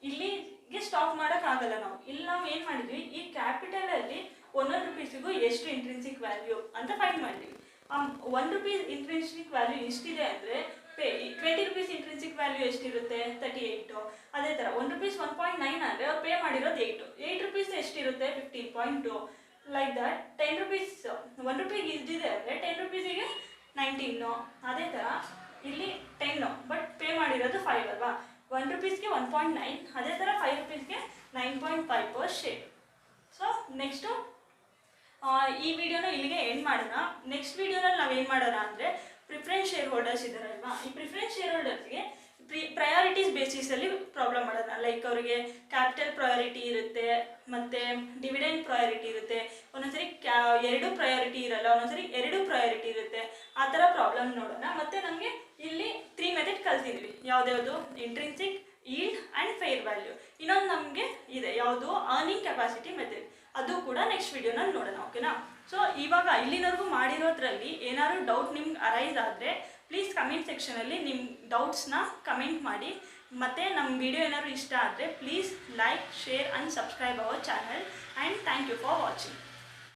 ಇಲ್ಲಿಗೆ ಸ್ಟಾಪ್ ಮಾಡೋಕ್ಕಾಗಲ್ಲ ನಾವು. ಇಲ್ಲಿ ನಾವು ಏನು ಮಾಡಿದ್ವಿ, ಈ ಕ್ಯಾಪಿಟಲಲ್ಲಿ 1 rupeesಗೂ ಎಷ್ಟು ಇಂಟ್ರಿನ್ಸಿಕ್ ವ್ಯಾಲ್ಯೂ ಅಂತ ಫೈಂಡ್ ಮಾಡಿದ್ವಿ. 1 rupees ಇಂಟ್ರಿನ್ಸಿಕ್ ವ್ಯಾಲ್ಯೂ ಎಷ್ಟಿದೆ ಅಂದರೆ 20 rupees ಇಂಟ್ರಿನ್ಸಿಕ್ ವ್ಯಾಲ್ಯೂ ಎಷ್ಟಿರುತ್ತೆ 38. ಅದೇ ಥರ 1 rupees 1.9 ಅಂದರೆ ಅವ್ರು ಪೇ ಮಾಡಿರೋದು 8 rupees ಎಷ್ಟಿರುತ್ತೆ 15.2. ಲೈಕ್ ದಟ್ 10 ರುಪೀಸ್ 1 ರೂಪಿಗೆ ಇದ್ದಿದೆ ಅಂದರೆ 10 ರುಪೀಸಿಗೆ 19. ಅದೇ ಥರ ಇಲ್ಲಿ 10 ಬಟ್ ಪೇ ಮಾಡಿರೋದು 5 ಅಲ್ವಾ, 1 ರುಪೀಸ್ಗೆ 1.9, ಅದೇ ಥರ 5 ರುಪೀಸ್ಗೆ 9.5 ಪರ್ ಶೇರ್. ಸೊ ನೆಕ್ಸ್ಟು ಈ ವಿಡಿಯೋನ ಇಲ್ಲಿಗೆ ಎಂಡ್ ಮಾಡೋಣ. ನೆಕ್ಸ್ಟ್ ವಿಡಿಯೋನಲ್ಲಿ ನಾವು ಏನು ಮಾಡೋಣ ಅಂದರೆ ಪ್ರಿಫರೆನ್ಸ್ ಶೇರ್ ಹೋಲ್ಡರ್ಸ್ ಇದ್ದಾರಲ್ವಾ, ಈ ಪ್ರಿಫರೆನ್ಸ್ ಶೇರ್ ಹೋಲ್ಡರ್ಸ್ಗೆ ಪ್ರಯಾರಿಟೀಸ್ ಬೇಸಿಸಲ್ಲಿ ಪ್ರಾಬ್ಲಮ್ ಮಾಡೋಣ. ಲೈಕ್ ಅವರಿಗೆ ಕ್ಯಾಪಿಟಲ್ ಪ್ರಯಾರಿಟಿ ಇರುತ್ತೆ, ಮತ್ತು ಡಿವಿಡೆಂಡ್ ಪ್ರಯಾರಿಟಿ ಇರುತ್ತೆ, ಒಂದೊಂದ್ಸರಿ 2 ಪ್ರಯಾರಿಟಿ ಇರಲ್ಲ, ಒಂದೊಂದ್ಸರಿ 2 ಪ್ರಯಾರಿಟಿ ಇರುತ್ತೆ. ಆ ಥರ ಪ್ರಾಬ್ಲಮ್ ನೋಡೋಣ. ಮತ್ತು ನಮಗೆ ಇಲ್ಲಿ 3 ಮೆಥಡ್ ಕಲ್ತಿದ್ವಿ, ಯಾವುದ್ಯಾವುದು intrinsic, yield and fair value. ಇನ್ನೊಂದು ನಮಗೆ ಇದೆ ಯಾವುದು ಅರ್ನಿಂಗ್ ಕೆಪಾಸಿಟಿ ಮೆಥಡ್, ಅದು ಕೂಡ ನೆಕ್ಸ್ಟ್ ವಿಡಿಯೋನಲ್ಲಿ ನೋಡೋಣ. ಓಕೆನಾ? ಸೊ ಇವಾಗ ಇಲ್ಲಿನವರೆಗೂ ಮಾಡಿರೋದ್ರಲ್ಲಿ ಏನಾದ್ರು ಡೌಟ್ ನಿಮ್ಗೆ ಅರೈಸ್ ಆದರೆ ಪ್ಲೀಸ್ ಕಮೆಂಟ್ ಸೆಕ್ಷನಲ್ಲಿ ನಿಮ್ಮ ಡೌಟ್ಸ್ನ ಕಮೆಂಟ್ ಮಾಡಿ. ಮತ್ತು ನಮ್ಮ ವಿಡಿಯೋ ಏನಾದ್ರು ಇಷ್ಟ ಆದರೆ please like, share and subscribe our channel. And thank you for watching.